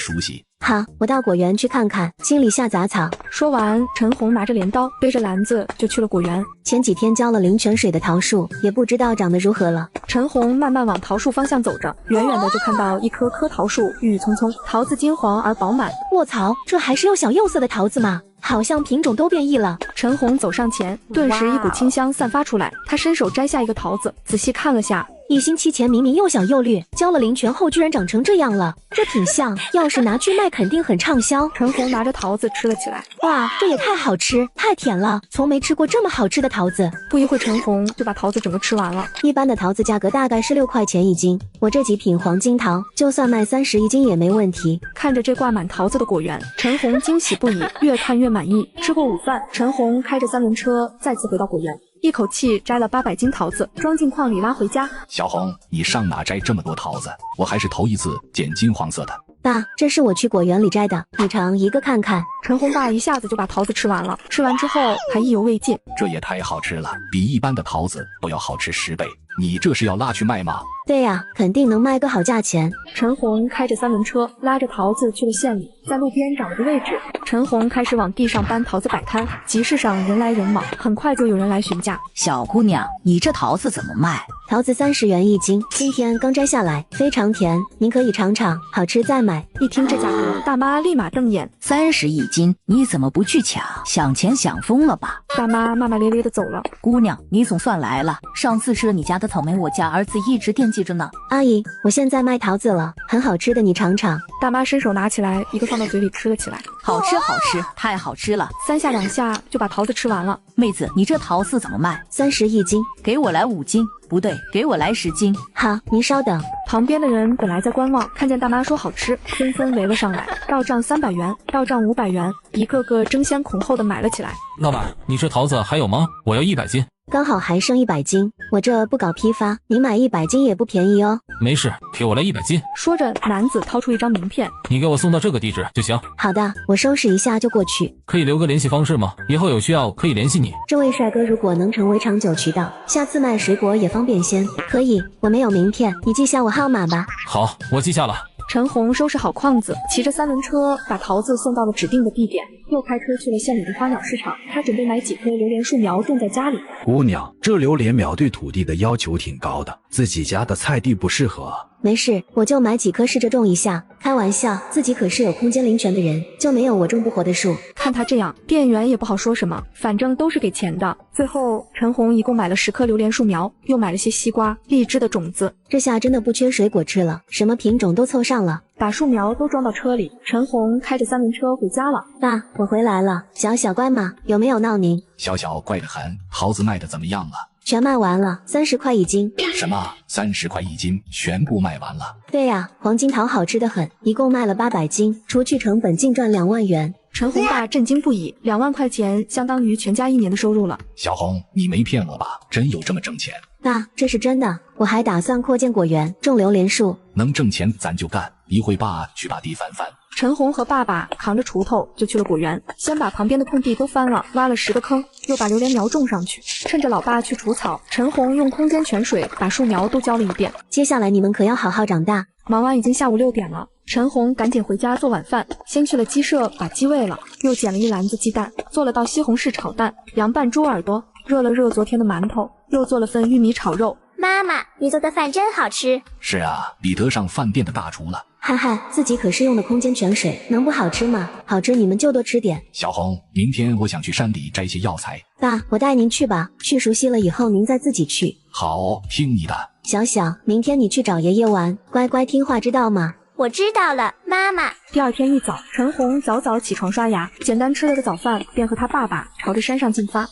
Speaker 3: 好，我到果园去看看，清理下杂草。
Speaker 1: 说完，陈红拿着镰刀，背着篮子就去了果园。
Speaker 3: 前几天浇了灵泉水的桃树，也不知道长得如何了。
Speaker 1: 陈红慢慢往桃树方向走着，远远的就看到一棵桃树郁郁葱葱，桃子金黄而饱满。
Speaker 3: 卧槽，这还是幼色的桃子吗？好像品种都变异了。
Speaker 1: 陈红走上前，顿时一股清香散发出来。他伸手摘下一个桃子，仔细看了下。
Speaker 3: 1星期前明明又小又绿，浇了灵泉后居然长成这样了，这品相要是拿去卖肯定很畅销。
Speaker 1: 陈红拿着桃子吃了起来，
Speaker 3: 哇，这也太好吃，太甜了，从没吃过这么好吃的桃子。
Speaker 1: 不一会，陈红就把桃子整个吃完了。
Speaker 3: 一般的桃子价格大概是6块钱1斤，我这几品黄金桃就算卖30一斤也没问题。
Speaker 1: 看着这挂满桃子的果园，陈红惊喜不已，越看越满意。吃过午饭，陈红开着3轮车再次回到果园，一口气摘了800斤桃子，装进筐里拉回家。
Speaker 9: 小红，你上哪摘这么多桃子？我还是头一次见金黄色的。
Speaker 3: 爸，这是我去果园里摘的，你尝一个看看。
Speaker 1: 陈红爸一下子就把桃子吃完了，吃完之后还意犹未尽。
Speaker 9: 这也太好吃了，比一般的桃子都要好吃10倍。你这是要拉去卖吗？
Speaker 3: 对呀，肯定能卖个好价钱。
Speaker 1: 陈红开着3轮车，拉着桃子去了县里，在路边找了个位置。陈红开始往地上搬桃子摆摊，集市上人来人往，很快就有人来询价。
Speaker 6: 小姑娘，你这桃子怎么卖？
Speaker 3: 桃子30元1斤，今天刚摘下来，非常甜，您可以尝尝，好吃再买。
Speaker 1: 一听这价格，大妈立马瞪眼
Speaker 6: ，30一斤，你怎么不去抢？想钱想疯了吧？
Speaker 1: 大妈骂骂咧咧的走了。
Speaker 6: 姑娘，你总算来了，上次吃了你家的草莓，我家儿子一直惦记着呢。
Speaker 3: 阿姨，我现在卖桃子了，很好吃的，你尝尝。
Speaker 1: 大妈伸手拿起来，一个放到嘴里吃了起来，
Speaker 6: 好吃好吃，太好吃了
Speaker 1: ，3下2下就把桃子吃完了。
Speaker 6: 妹子，你这桃子怎么卖
Speaker 3: ？30一斤，
Speaker 6: 给我来5斤。不对，给我来10斤。
Speaker 3: 好，您稍等。
Speaker 1: 旁边的人本来在观望，看见大妈说好吃，纷纷围了上来，要账300元，要账500元，一个个争先恐后的买了起来。
Speaker 21: 老板，你这桃子还有吗？我要100斤。
Speaker 3: 刚好还剩100斤，我这不搞批发，您买100斤也不便宜哦。
Speaker 21: 没事，给我来100斤。
Speaker 1: 说着，男子掏出一张名片，
Speaker 21: 你给我送到这个地址就行。
Speaker 3: 好的，我收拾一下就过去。
Speaker 21: 可以留个联系方式吗？以后有需要可以联系你。
Speaker 3: 这位帅哥如果能成为长久渠道，下次卖水果也方便些。可以，我没有名片，你记下我号码吧。
Speaker 21: 好，我记下了。
Speaker 1: 陈红收拾好筐子，骑着3轮车把桃子送到了指定的地点，又开车去了县里的花鸟市场。他准备买几棵榴莲树苗种在家里。
Speaker 7: 姑娘，这榴莲苗对土地的要求挺高的，自己家的菜地不适合。
Speaker 3: 没事，我就买几棵试着种一下。开玩笑，自己可是有空间灵权的人，就没有我种不活的树。
Speaker 1: 看他这样，店员也不好说什么，反正都是给钱的。最后，陈红一共买了10棵榴莲树苗，又买了些西瓜、荔枝的种子。
Speaker 3: 这下真的不缺水果吃了，什么品种都凑上了。
Speaker 1: 把树苗都装到车里，陈红开着3轮车回家了。
Speaker 3: 爸，我回来了。小小乖吗？有没有闹您？
Speaker 9: 小小怪得很，桃子卖的怎么样了？
Speaker 3: 全卖完了，30块一斤。
Speaker 9: 什么？30块一斤，全部卖完了？
Speaker 3: 对呀，黄金桃好吃得很，一共卖了800斤，除去成本净赚2万元。
Speaker 1: 陈红爸震惊不已，2万块钱相当于全家1年的收入了。
Speaker 9: 小红，你没骗我吧？真有这么挣钱？
Speaker 3: 爸，这是真的，我还打算扩建果园，种榴莲树。
Speaker 9: 能挣钱咱就干，一会爸去把地翻翻。
Speaker 1: 陈红和爸爸扛着锄头就去了果园，先把旁边的空地都翻了，挖了10个坑，又把榴莲苗种上去。趁着老爸去除草，陈红用空间泉水把树苗都浇了一遍。
Speaker 3: 接下来你们可要好好长大。
Speaker 1: 忙完已经下午6点了，陈红赶紧回家做晚饭，先去了鸡舍把鸡喂了，又捡了1篮子鸡蛋，做了道西红柿炒蛋，凉拌猪耳朵，热了热昨天的馒头，又做了份玉米炒肉。
Speaker 2: 妈妈，你做的饭真好吃。
Speaker 9: 是啊，比得上饭店的大厨了。
Speaker 3: 嗨嗨，自己可是用的空间泉水，能不好吃吗？好吃你们就多吃点。
Speaker 9: 小红，明天我想去山里摘些药材。
Speaker 3: 爸，我带您去吧，去熟悉了以后您再自己去。
Speaker 9: 好，听你的。
Speaker 3: 小小，明天你去找爷爷玩，乖乖听话，知道吗？
Speaker 2: 我知道了，妈妈。
Speaker 1: 第二天一早，陈红早早起床刷牙，简单吃了个早饭，便和他爸爸朝着山上进发。